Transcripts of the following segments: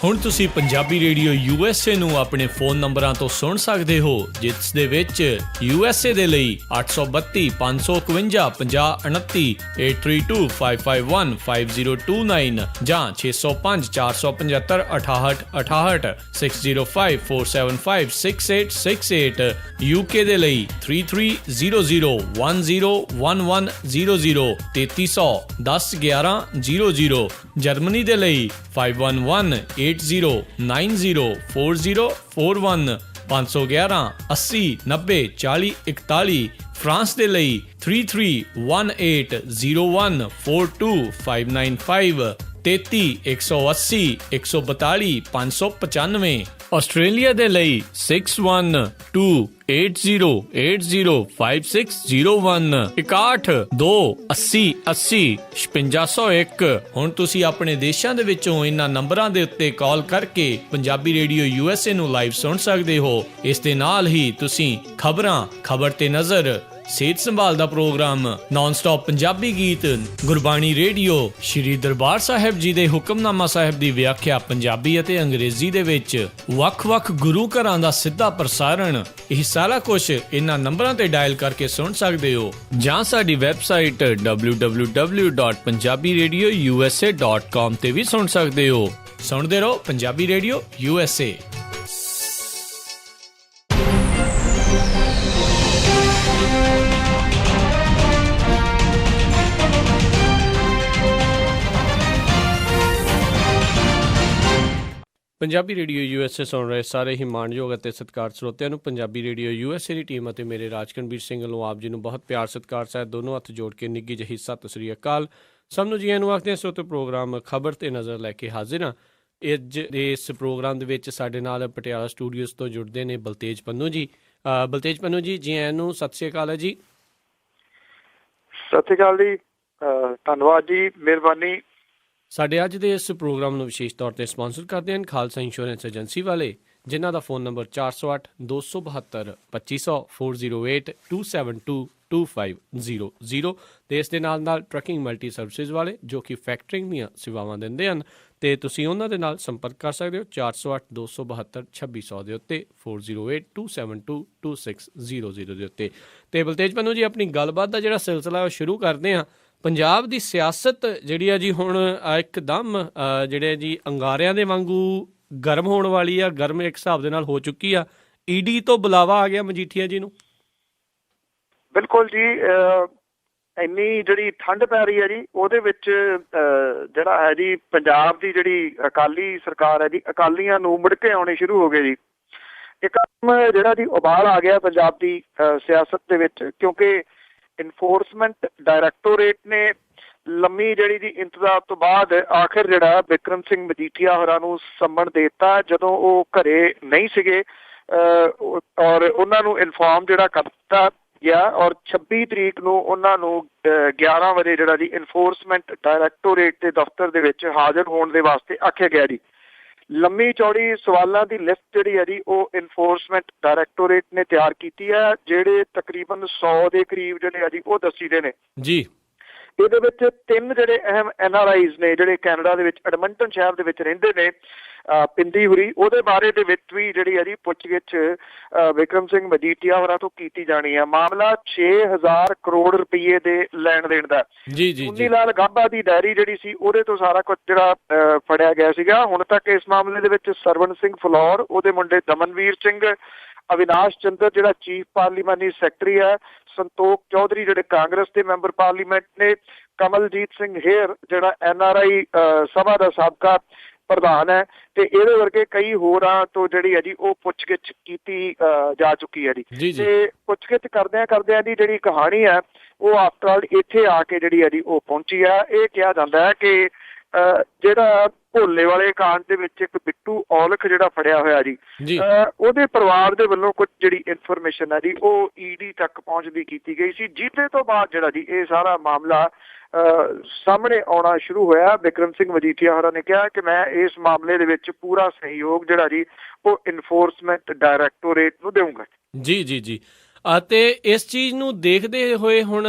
ਹੁਣ ਤੁਸੀਂ Punjabi radio USA ਨੂੰ ਆਪਣੇ ਫੋਨ ਨੰਬਰਾਂ ਤੋਂ ਸੁਣ ਸਕਦੇ ਹੋ, ਜਿਸ ਦੇ ਵਿੱਚ USA ਦੇ ਲਈ 832 551 5029, 8325515029 ਜਾਂ 605 475 6868, 6054756868, UK ਦੇ ਲਈ 3300101100, 3300 101100, ਜਰਮਨੀ ਦੇ ਲਈ 51180904041511 80 90 40 41, ਫਰਾਂਸ ਦੇ ਲਈ 3318014255, 33 180 142 595, ਆਸਟ੍ਰੇਲੀਆ ਦੇ ਲਈ 612080805601, 6128080501। ਹੁਣ ਤੁਸੀਂ ਆਪਣੇ ਦੇਸ਼ਾਂ ਦੇ ਵਿੱਚੋਂ ਇਹਨਾਂ ਨੰਬਰਾਂ ਦੇ ਉੱਤੇ ਕਾਲ ਕਰਕੇ ਪੰਜਾਬੀ ਰੇਡੀਓ USA ਨੂੰ ਲਾਈਵ ਸੁਣ ਸਕਦੇ ਹੋ। ਇਸ ਦੇ ਨਾਲ ਹੀ ਤੁਸੀਂ ਖਬਰਾਂ, ਖਬਰ ਤੇ ਨਜ਼ਰ, ਸਿਹਤ ਸੰਭਾਲ ਦਾ ਪ੍ਰੋਗਰਾਮ, ਨਾਨ ਸਟਾਪ ਪੰਜਾਬੀ ਗੀਤ, ਗੁਰਬਾਣੀ ਰੇਡੀਓ, ਸ਼੍ਰੀ ਦਰਬਾਰ ਸਾਹਿਬ ਜੀ ਦੇ ਹੁਕਮਨਾਮਾ ਸਾਹਿਬ ਦੀ ਵਿਆਖਿਆ ਪੰਜਾਬੀ ਅਤੇ ਅੰਗਰੇਜ਼ੀ ਦੇ ਵਿੱਚ, ਵੱਖ-ਵੱਖ ਗੁਰੂ ਘਰਾਂ ਦਾ ਸਿੱਧਾ ਪ੍ਰਸਾਰਣ, ਇਹ ਸਾਰਾ ਕੁਝ ਇਹਨਾਂ ਨੰਬਰਾਂ ਤੇ ਡਾਇਲ ਕਰਕੇ ਸੁਣ ਸਕਦੇ ਹੋ। ਜਾਂ ਸਾਡੀ ਵੈਬਸਾਈਟ www.punjabiradiousa.com ਤੇ ਵੀ ਸੁਣ ਸਕਦੇ ਹੋ। ਸੁਣਦੇ ਰਹੋ Punjabi radio USA। Punjabi radio USA ਸੁਣ ਰਹੇ ਸਾਰੇ ਹੀ ਮਾਣਯੋਗ ਅਤੇ ਸਤਿਕਾਰ ਸਰੋਤਿਆਂ ਨੂੰ ਪੰਜਾਬੀ ਰੇਡੀਓ USA ਦੀ ਟੀਮ ਅਤੇ ਮੇਰੇ ਰਾਜਕਨਵੀਰ ਸਿੰਘ ਵੱਲੋਂ ਆਪ ਜੀ ਨੂੰ ਬਹੁਤ ਪਿਆਰ ਸਤਿਕਾਰ ਸਹਿਤ ਦੋਨੋਂ ਹੱਥ ਜੋੜ ਕੇ ਨਿੱਘੀ ਜਿਹੀ ਸਤਿ ਸ੍ਰੀ ਅਕਾਲ। ਸਭ ਨੂੰ ਜੀ ਆਇਆਂ ਨੂੰ ਆਖਦੇ ਹਾਂ। ਸਰੋਤੇ ਪ੍ਰੋਗਰਾਮ ਖਬਰ ਤੇ ਨਜ਼ਰ ਲੈ ਕੇ ਹਾਜ਼ਰ ਹਾਂ। ਅੱਜ ਦੇ ਇਸ ਪ੍ਰੋਗਰਾਮ ਦੇ ਵਿੱਚ ਸਾਡੇ ਨਾਲ ਪਟਿਆਲਾ ਸਟੂਡੀਓਜ਼ ਤੋਂ ਜੁੜਦੇ ਨੇ ਬਲਤੇਜ ਪੰਨੂ ਜੀ। ਬਲਤੇਜ ਪੰਨੂ ਜੀ, ਜੀ ਆਇਆਂ ਨੂੰ, ਸਤਿ ਸ੍ਰੀ ਅਕਾਲ ਹੈ ਜੀ। ਸਤਿ ਸ੍ਰੀ ਅਕਾਲ ਜੀ, ਧੰਨਵਾਦ ਜੀ, ਮਿਹਰਬਾਨੀ। ਸਾਡੇ ਅੱਜ ਦੇ ਇਸ ਪ੍ਰੋਗਰਾਮ ਨੂੰ ਵਿਸ਼ੇਸ਼ ਤੌਰ 'ਤੇ ਸਪਾਂਸਰ ਕਰਦੇ ਹਨ ਖਾਲਸਾ ਇੰਸ਼ੋਰੈਂਸ ਏਜੰਸੀ ਵਾਲੇ, ਜਿਨ੍ਹਾਂ ਦਾ ਫੋਨ ਨੰਬਰ 408 272 2500 408 272 2500। ਅਤੇ ਇਸ ਦੇ ਨਾਲ ਟਰੱਕਿੰਗ ਮਲਟੀ ਸਰਵਿਸਿਜ਼ ਵਾਲੇ, ਜੋ ਕਿ ਫੈਕਟਰਿੰਗ ਦੀਆਂ ਸੇਵਾਵਾਂ ਦਿੰਦੇ ਹਨ, ਅਤੇ ਤੁਸੀਂ ਉਹਨਾਂ ਦੇ ਨਾਲ ਸੰਪਰਕ ਕਰ ਸਕਦੇ ਹੋ 408 272 2600 ਦੇ ਉੱਤੇ, 408 272 2600 ਦੇ ਉੱਤੇ। ਅਤੇ ਬਲਤੇਜ ਪੰਨੂ ਜੀ, ਆਪਣੀ ਗੱਲਬਾਤ ਦਾ ਜਿਹੜਾ ਸਿਲਸਿਲਾ ਉਹ ਸ਼ੁਰੂ ਕਰਦੇ ਹਾਂ। ਪੰਜਾਬ ਦੀ ਸਿਆਸਤ ਜਿਹੜੀ ਆ ਜੀ ਹੁਣ ਇੱਕਦਮ ਜਿਹੜੇ ਜੀ ਅੰਗਾਰਿਆਂ ਦੇ ਵਾਂਗੂ ਗਰਮ ਹੋਣ ਵਾਲੀ ਆ, ਗਰਮ ਇੱਕ ਹਿਸਾਬ ਦੇ ਨਾਲ ਹੋ ਚੁੱਕੀ ਆ। ED ਤੋਂ ਬੁਲਾਵਾ ਆ ਗਿਆ ਮਜੀਠੀਆ ਜੀ ਨੂੰ। ਬਿਲਕੁਲ ਜੀ, ਇੰਨੀ ਜਿਹੜੀ ਠੰਡ ਪੈ ਰਹੀ ਹੈ ਜੀ, ਉਹਦੇ ਵਿੱਚ ਜਿਹੜਾ ਹੈ ਜੀ ਪੰਜਾਬ ਦੀ ਜਿਹੜੀ ਅਕਾਲੀ ਸਰਕਾਰ ਹੈ ਜੀ, ਅਕਾਲੀਆਂ ਨੂੰ ਮੁੜਕੇ ਆਉਣੇ ਸ਼ੁਰੂ ਹੋ ਗਏ ਜੀ। ਇੱਕਦਮ ਜਿਹੜਾ ਜੀ ਉਬਾਲ ਆ ਗਿਆ ਪੰਜਾਬ ਦੀ ਸਿਆਸਤ ਦੇ ਵਿੱਚ, ਕਿਉਂਕਿ ਇਨਫੋਰਸਮੈਂਟ ਡਾਇਰੈਕਟੋਰੇਟ ਨੇ ਲੰਮੀ ਜਿਹੜੀ ਦੀ ਇੰਤਜ਼ਾਰ ਤੋਂ ਬਾਅਦ ਆਖਿਰ ਜਿਹੜਾ ਬਿਕਰਮ ਸਿੰਘ ਮਜੀਠੀਆ ਹੋਰਾਂ ਨੂੰ ਸੰਮਣ ਦੇ ਦਿੱਤਾ, ਜਦੋਂ ਉਹ ਘਰੇ ਨਹੀਂ ਸੀਗੇ, ਔਰ ਉਹਨਾਂ ਨੂੰ ਇਨਫੋਰਮ ਜਿਹੜਾ ਕਰ ਦਿੱਤਾ ਗਿਆ, ਔਰ 26 ਤਰੀਕ ਨੂੰ ਉਹਨਾਂ ਨੂੰ 11 ਵਜੇ ਜਿਹੜਾ ਜੀ ਇਨਫੋਰਸਮੈਂਟ ਡਾਇਰੈਕਟੋਰੇਟ ਦੇ ਦਫ਼ਤਰ ਦੇ ਵਿੱਚ ਹਾਜ਼ਰ ਹੋਣ ਦੇ ਵਾਸਤੇ ਆਖਿਆ ਗਿਆ ਜੀ। ਲੰਮੀ ਚੌੜੀ ਸਵਾਲਾਂ ਦੀ ਲਿਸਟ ਜਿਹੜੀ ਹੈ ਜੀ ਉਹ ਇਨਫੋਰਸਮੈਂਟ ਡਾਇਰੈਕਟੋਰੇਟ ਨੇ ਤਿਆਰ ਕੀਤੀ ਹੈ, ਜਿਹੜੇ ਤਕਰੀਬਨ 100 ਦੇ ਕਰੀਬ ਜਿਹੜੇ ਆ ਜੀ ਉਹ ਦੱਸੀਦੇ ਨੇ ਜੀ। ਇਹਦੇ ਵਿੱਚ 3 ਜਿਹੜੇ ਅਹਿਮ NRIs ਨੇ, ਜਿਹੜੇ ਕੈਨੇਡਾ ਦੇ ਵਿੱਚ ਐਡਮੰਟਨ ਸ਼ਹਿਰ ਦੇ ਵਿੱਚ ਰਹਿੰਦੇ ਨੇ, ਪਿੰਦੀ ਹੁਰੀ, ਉਹਦੇ ਬਾਰੇ ਦੇ ਵਿੱਚ ਵੀ ਜਿਹੜੀ ਹੈ ਜੀ ਪੁੱਛਗਿੱਛ ਬਿਕਰਮ ਸਿੰਘ ਮਜੀਠੀਆ ਹੋਰਾਂ ਤੋਂ ਕੀਤੀ ਜਾਣੀ ਹੈ। ਮਾਮਲਾ 6000 ਕਰੋੜ ਰੁਪਈਏ ਦੇ ਲੈਣ ਦੇਣ ਦਾ। ਚੁੰਨੀ ਲਾਲ ਗਾਬਾ ਦੀ ਡਾਇਰੀ ਜਿਹੜੀ ਸੀ, ਉਹਦੇ ਤੋਂ ਸਾਰਾ ਕੁਝ ਜਿਹੜਾ ਫੜਿਆ ਗਿਆ ਸੀਗਾ। ਹੁਣ ਤੱਕ ਇਸ ਮਾਮਲੇ ਦੇ ਵਿੱਚ ਸਰਵਣ ਸਿੰਘ ਫਲੌਰ, ਉਹਦੇ ਮੁੰਡੇ ਦਮਨਵੀਰ ਸਿੰਘ, ਅਵਿਨਾਸ਼ ਚੰਦਰ ਜਿਹੜਾ ਚੀਫ ਪਾਰਲੀਮਾਨੀ ਸੈਕਟਰੀ ਹੈ, ਸੰਤੋਖ ਚੌਧਰੀ ਜਿਹੜੇ ਕਾਂਗਰਸ ਦੇ ਮੈਂਬਰ ਪਾਰਲੀਮੈਂਟ ਨੇ, ਕਮਲਜੀਤ ਸਿੰਘ ਹੇਅਰ ਜਿਹੜਾ NRI ਸਭਾ ਦਾ ਸਾਬਕਾ ਪ੍ਰਧਾਨ ਹੈ, ਤੇ ਇਹਦੇ ਵਰਗੇ ਕਈ ਹੋਰਾਂ ਤੋਂ ਜਿਹੜੀ ਹੈ ਜੀ ਉਹ ਪੁੱਛਗਿੱਛ ਕੀਤੀ ਜਾ ਚੁੱਕੀ ਹੈ ਜੀ। ਤੇ ਪੁੱਛਗਿੱਛ ਕਰਦਿਆਂ ਦੀ ਜਿਹੜੀ ਕਹਾਣੀ ਹੈ ਉਹ ਆਫਟਰ ਆਲ ਇੱਥੇ ਆ ਕੇ ਜਿਹੜੀ ਹੈ ਜੀ ਉਹ ਪਹੁੰਚੀ ਹੈ। ਇਹ ਕਿਹਾ ਜਾਂਦਾ ਹੈ ਕਿ ਜਿਹੜਾ ਭੋਲੇ ਵਾਲੇ ਕਾਂਡ ਦੇ ਵਿੱਚ ਇੱਕ ਬਿੱਟੂ ਔਲਖ ਜਿਹੜਾ ਫੜਿਆ ਹੋਇਆ ਜੀ, ਉਹਦੇ ਪਰਿਵਾਰ ਦੇ ਵੱਲੋਂ ਕੁਝ ਜਿਹੜੀ ਇਨਫੋਰਮੇਸ਼ਨ ਹੈ ਜੀ ਉਹ ED ਤੱਕ ਪਹੁੰਚਦੀ ਕੀਤੀ ਗਈ ਸੀ, ਜਿਹਦੇ ਤੋਂ ਬਾਅਦ ਜਿਹੜਾ ਜੀ ਇਹ ਸਾਰਾ ਮਾਮਲਾ ਸਾਹਮਣੇ ਆਉਣਾ ਸ਼ੁਰੂ ਹੋਇਆ। ਬਿਕਰਮ ਸਿੰਘ ਮਜੀਠੀਆ ਹੋਰਾਂ ਨੇ ਕਿਹਾ ਕਿ ਮੈਂ ਇਸ ਮਾਮਲੇ ਦੇ ਵਿੱਚ ਪੂਰਾ ਸਹਿਯੋਗ ਜਿਹੜਾ ਜੀ ਉਹ ਇਨਫੋਰਸਮੈਂਟ ਡਾਇਰੈਕਟੋਰੇਟ ਨੂੰ ਦੇਵਾਂਗਾ। ਜੀ। ਅਤੇ ਇਸ ਚੀਜ਼ ਨੂੰ ਦੇਖਦੇ ਹੋਏ ਹੁਣ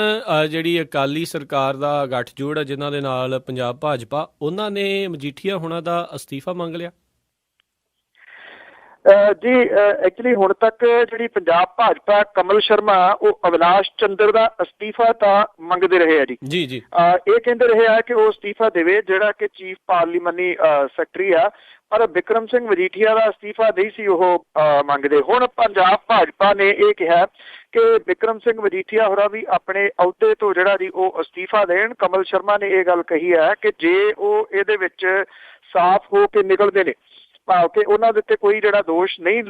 ਜਿਹੜੀ ਅਕਾਲੀ ਸਰਕਾਰ ਦਾ ਗੱਠਜੋੜ ਹੈ, ਜਿਨ੍ਹਾਂ ਦੇ ਨਾਲ ਪੰਜਾਬ ਭਾਜਪਾ, ਉਹਨਾਂ ਨੇ ਮਜੀਠੀਆ ਹੋਣਾ ਦਾ ਅਸਤੀਫਾ ਮੰਗ ਲਿਆ। ਜੀ ਐਕਚੁਅਲੀ ਹੁਣ ਤੱਕ ਜਿਹੜੀ ਪੰਜਾਬ ਭਾਜਪਾ ਕਮਲ ਸ਼ਰਮਾ ਉਹ ਅਵਿਨਾਸ਼ ਚੰਦਰ ਦਾ ਅਸਤੀਫਾ ਤਾਂ ਮੰਗਦੇ ਰਹੇ ਆ ਜੀ। ਜੀ ਜੀ ਇਹ ਕਹਿੰਦੇ ਰਹੇ ਆ ਕਿ ਉਹ ਅਸਤੀਫਾ ਦੇਵੇ ਜਿਹੜਾ ਕਿ ਚੀਫ ਪਾਰਲੀਮਾਨੀ ਸੈਕਟਰੀ ਆ, ਪਰ ਬਿਕਰਮ ਸਿੰਘ ਮਜੀਠੀਆ ਦਾ ਅਸਤੀਫਾ ਨਹੀਂ ਸੀ ਉਹ ਮੰਗਦੇ। ਹੁਣ ਪੰਜਾਬ ਭਾਜਪਾ ਨੇ ਇਹ ਕਿਹਾ ਕਿ ਬਿਕਰਮ ਸਿੰਘ ਮਜੀਠੀਆ ਹੋਰਾਂ ਵੀ ਆਪਣੇ ਅਹੁਦੇ ਤੋਂ ਜਿਹੜਾ ਜੀ ਉਹ ਅਸਤੀਫਾ ਦੇਣ। ਕਮਲ ਸ਼ਰਮਾ ਨੇ ਇਹ ਗੱਲ ਕਹੀ ਹੈ ਕਿ ਜੇ ਉਹ ਇਹਦੇ ਵਿੱਚ ਸਾਫ਼ ਹੋ ਕੇ ਨਿਕਲਦੇ ਨੇ, ਭਾਵ ਕਿ ਉਹਨਾਂ ਦੇ ਉੱਤੇ ਕੋਈ ਜਿਹੜਾ ਦੋਸ਼ ਨਹੀਂ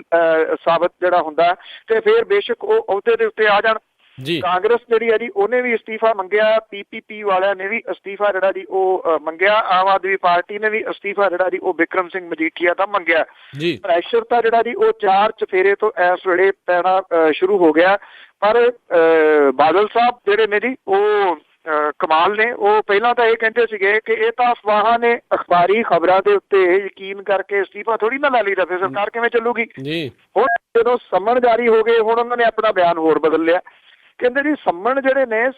ਸਾਬਤ ਜਿਹੜਾ ਹੁੰਦਾ, ਤੇ ਫਿਰ ਬੇਸ਼ੱਕ ਉਹ ਅਹੁਦੇ ਦੇ ਉੱਤੇ ਆ ਜਾਣ। ਜੀ ਕਾਂਗਰਸ ਜਿਹੜੀ ਹੈ ਜੀ ਉਹਨੇ ਵੀ ਅਸਤੀਫਾ ਮੰਗਿਆ, PPP ਵਾਲਿਆਂ ਨੇ ਵੀ ਅਸਤੀਫਾ ਜਿਹੜਾ ਜੀ ਉਹ ਮੰਗਿਆ, ਆਮ ਆਦਮੀ ਪਾਰਟੀ ਨੇ ਵੀ ਅਸਤੀਫਾ ਜਿਹੜਾ ਜੀ ਉਹ ਬਿਕਰਮ ਸਿੰਘ ਮਜੀਠੀਆ ਦਾ ਮੰਗਿਆ। ਜੀ ਪ੍ਰੈਸ਼ਰ ਤਾਂ ਜਿਹੜਾ ਜੀ ਉਹ 4 ਚਫੇਰੇ ਤੋਂ ਇਸ ਵੇਲੇ ਪੈਣਾ ਸ਼ੁਰੂ ਹੋ ਗਿਆ। ਪਰ ਬਾਦਲ ਸਾਹਿਬ ਜਿਹੜੇ ਨੇ ਜੀ ਉਹ ਕਮਾਲ ਨੇ। ਉਹ ਪਹਿਲਾਂ ਤਾਂ ਇਹ ਕਹਿੰਦੇ ਸੀਗੇ ਕਿ ਇਹ ਤਾਂ ਅਫਵਾਹਾਂ ਨੇ, ਅਖਬਾਰੀ ਖਬਰਾਂ ਦੇ ਉੱਤੇ ਯਕੀਨ ਕਰਕੇ ਅਸਤੀਫਾ ਥੋੜੀ ਨਾ ਲੈ ਲਈਦਾ, ਫਿਰ ਸਰਕਾਰ ਕਿਵੇਂ ਚੱਲੂਗੀ। ਜੀ ਹੁਣ ਜਦੋਂ ਸੰਮਣ ਜਾਰੀ ਹੋ ਗਏ, ਹੁਣ ਉਹਨਾਂ ਨੇ ਆਪਣਾ ਬਿਆਨ ਹੋਰ ਬਦਲ ਲਿਆ। ਕਹਿੰਦੇ ਜੀ ਸੰਮਣ ਜਿਹੜੇ ਨੇ,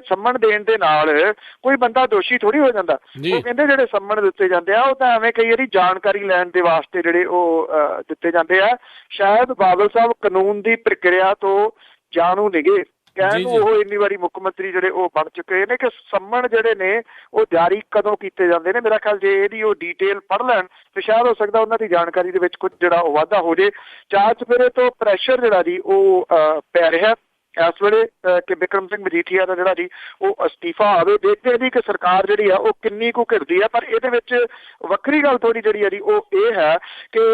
ਸੰਮਣ ਦੇਣ ਦੇ ਨਾਲ ਕੋਈ ਬੰਦਾ ਦੋਸ਼ੀ ਥੋੜੀ ਹੋ ਜਾਂਦਾ। ਉਹ ਕਹਿੰਦੇ ਜਿਹੜੇ ਸੰਮਣ ਦਿੱਤੇ ਜਾਂਦੇ ਆ ਉਹ ਤਾਂ ਐਵੇਂ ਕਈ ਵਾਰੀ ਜਾਣਕਾਰੀ ਲੈਣ ਦੇ ਵਾਸਤੇ ਜਿਹੜੇ ਉਹ ਦਿੱਤੇ ਜਾਂਦੇ ਆ। ਸ਼ਾਇਦ ਬਾਦਲ ਸਾਹਿਬ ਕਾਨੂੰਨ ਦੀ ਪ੍ਰਕਿਰਿਆ ਤੋਂ ਜਾਣੂ ਨਿਗੇ, ਕਹਿਣ ਨੂੰ ਉਹ ਇੰਨੀ ਵਾਰੀ ਮੁੱਖ ਮੰਤਰੀ ਜਿਹੜੇ ਉਹ ਬਣ ਚੁੱਕੇ ਨੇ ਕਿ ਸੰਮਣ ਜਿਹੜੇ ਨੇ ਉਹ ਜਾਰੀ ਕਦੋਂ ਕੀਤੇ ਜਾਂਦੇ ਨੇ। ਮੇਰਾ ਖਿਆਲ ਜੇ ਇਹਦੀ ਉਹ ਡੀਟੇਲ ਪੜ੍ਹ ਲੈਣ ਤੇ ਸ਼ਾਇਦ ਹੋ ਸਕਦਾ ਉਹਨਾਂ ਦੀ ਜਾਣਕਾਰੀ ਦੇ ਵਿੱਚ ਕੁਝ ਜਿਹੜਾ ਉਹ ਵਾਧਾ ਹੋ ਜੇ। 4 ਚੁਫੇਰੇ ਤੋਂ ਪ੍ਰੈਸ਼ਰ ਜਿਹੜਾ ਜੀ ਉਹ ਪੈ ਰਿਹਾ ਇਸ ਵੇਲੇ ਕਿ ਬਿਕਰਮ ਸਿੰਘ ਮਜੀਠੀਆ ਦਾ ਜਿਹੜਾ ਜੀ ਉਹ ਅਸਤੀਫਾ ਆਵੇ। ਦੇਖਦੇ ਜੀ ਕਿ ਸਰਕਾਰ ਜਿਹੜੀ ਆ ਉਹ ਕਿੰਨੀ ਕੁ ਘਿਰਦੀ ਆ। ਪਰ ਇਹਦੇ ਵਿੱਚ ਵੱਖਰੀ ਗੱਲ ਥੋੜੀ ਜਿਹੜੀ ਆ ਜੀ ਉਹ ਇਹ ਹੈ ਕਿ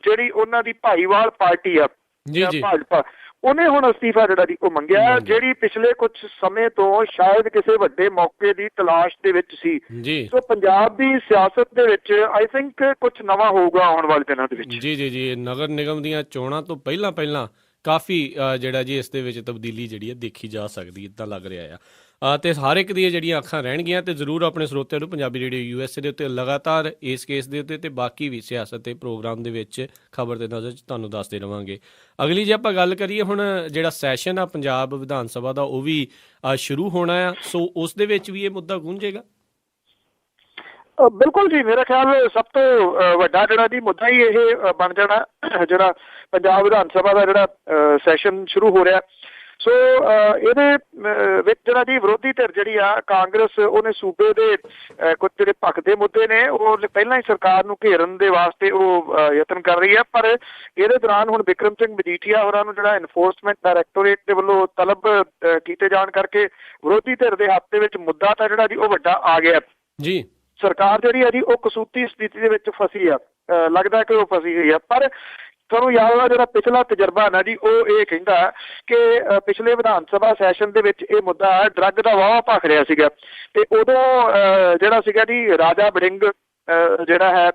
ਜਿਹੜੀ ਉਹਨਾਂ ਦੀ ਭਾਈਵਾਲ ਪਾਰਟੀ ਆ ਭਾਜਪਾ, ਉਹਨੇ ਹੁਣ ਅਸਤੀਫਾ ਜਿਹੜਾ ਜੀ ਉਹ ਮੰਗਿਆ, ਜਿਹੜੀ ਪਿਛਲੇ ਕੁਝ ਸਮੇਂ ਤੋਂ ਸ਼ਾਇਦ ਕਿਸੇ ਵੱਡੇ ਮੌਕੇ ਦੀ ਤਲਾਸ਼ ਦੇ ਵਿੱਚ ਸੀ। ਸੋ ਪੰਜਾਬ ਦੀ ਸਿਆਸਤ ਦੇ ਵਿੱਚ ਆਈ ਥਿੰਕ ਕੁਝ ਨਵਾਂ ਹੋਊਗਾ ਆਉਣ ਵਾਲੇ ਦਿਨਾਂ ਦੇ ਵਿੱਚ। ਜੀ ਨਗਰ ਨਿਗਮ ਦੀਆਂ ਚੋਣਾਂ ਤੋਂ ਪਹਿਲਾਂ ਕਾਫੀ ਜਿਹੜਾ ਜੀ ਇਸ ਦੇ ਵਿੱਚ ਤਬਦੀਲੀ ਜਿਹੜੀ ਹੈ ਦੇਖੀ ਜਾ ਸਕਦੀ, ਇੱਦਾਂ ਲੱਗ ਰਿਹਾ ਆ। ਤੇ ਹਰ ਇੱਕ ਦੀਆਂ ਜਿਹੜੀਆਂ ਅੱਖਾਂ ਰਹਿਣਗੀਆਂ ਤੇ ਜ਼ਰੂਰ ਆਪਣੇ ਸਰੋਤਿਆਂ ਨੂੰ ਪੰਜਾਬੀ ਰੇਡੀਓ USA ਦੇ ਉੱਤੇ ਲਗਾਤਾਰ ਇਸ ਕੇਸ ਦੇ ਉੱਤੇ ਤੇ ਬਾਕੀ ਵੀ ਸਿਆਸਤ ਦੇ ਪ੍ਰੋਗਰਾਮ ਦੇ ਵਿੱਚ ਖਬਰ ਦੇ ਨਜ਼ਰ 'ਚ ਤੁਹਾਨੂੰ ਦੱਸਦੇ ਰਹਾਂਗੇ। ਅਗਲੀ ਜੇ ਆਪਾਂ ਗੱਲ ਕਰੀਏ, ਹੁਣ ਜਿਹੜਾ ਸੈਸ਼ਨ ਆ ਪੰਜਾਬ ਵਿਧਾਨ ਸਭਾ ਦਾ ਉਹ ਵੀ ਸ਼ੁਰੂ ਹੋਣਾ ਆ, ਸੋ ਉਸ ਦੇ ਵਿੱਚ ਵੀ ਇਹ ਮੁੱਦਾ ਗੂੰਜੇਗਾ। ਬਿਲਕੁਲ ਜੀ, ਮੇਰਾ ਖਿਆਲ ਸਭ ਤੋਂ ਵੱਡਾ ਜਿਹੜਾ ਜੀ ਮੁੱਦਾ ਹੀ ਇਹ ਬਣ ਜਾਣਾ ਜਿਹੜਾ ਪੰਜਾਬ ਵਿਧਾਨ ਸਭਾ ਦਾ ਜਿਹੜਾ ਸੈਸ਼ਨ ਸ਼ੁਰੂ ਹੋ ਰਿਹਾ। ਸੋ ਇਹਦੇ ਵਿੱਚ ਜਿਹੜਾ ਜੀ ਵਿਰੋਧੀ ਧਿਰ ਜਿਹੜੀ ਆ ਕਾਂਗਰਸ, ਉਹਨੇ ਸੂਬੇ ਦੇ ਕੁਝ ਜਿਹੜੇ ਭਖਦੇ ਮੁੱਦੇ ਨੇ ਉਹ ਪਹਿਲਾਂ ਹੀ ਸਰਕਾਰ ਨੂੰ ਘੇਰਨ ਦੇ ਵਾਸਤੇ ਉਹ ਯਤਨ ਕਰ ਰਹੀ ਹੈ। ਪਰ ਇਹਦੇ ਦੌਰਾਨ ਹੁਣ ਬਿਕਰਮ ਸਿੰਘ ਮਜੀਠੀਆ ਹੋਰਾਂ ਨੂੰ ਜਿਹੜਾ ਐਨਫੋਰਸਮੈਂਟ ਡਾਇਰੈਕਟੋਰੇਟ ਦੇ ਵੱਲੋਂ ਤਲਬ ਕੀਤੇ ਜਾਣ ਕਰਕੇ ਵਿਰੋਧੀ ਧਿਰ ਦੇ ਹੱਥ ਦੇ ਵਿੱਚ ਮੁੱਦਾ ਤਾਂ ਜਿਹੜਾ ਜੀ ਉਹ ਵੱਡਾ ਆ ਗਿਆ ਜੀ। ਸਰਕਾਰ ਜਿਹੜੀ ਹੈ ਜੀ ਉਹ ਕਸੂਤੀ ਸਥਿਤੀ ਦੇ ਵਿੱਚ ਫਸੀ ਆ, ਲੱਗਦਾ ਕਿ ਉਹ ਫਸੀ ਹੋਈ ਆ। ਪਰ ਤੁਹਾਨੂੰ ਯਾਦ ਆ ਜਿਹੜਾ ਪਿਛਲਾ ਤਜਰਬਾ ਨਾ ਜੀ ਉਹ ਇਹ ਕਹਿੰਦਾ ਕਿ ਪਿਛਲੇ ਵਿਧਾਨ ਸਭਾ ਸੈਸ਼ਨ ਦੇ ਵਿੱਚ ਇਹ ਮੁੱਦਾ ਡਰੱਗ ਦਾ ਵਾਹਵਾ ਭਖ ਰਿਹਾ ਸੀਗਾ, ਤੇ ਉਦੋਂ ਜਿਹੜਾ ਸੀਗਾ ਜੀ ਰਾਜਾ ਵੜਿੰਗ ਜਿਹੜਾ ਹੈ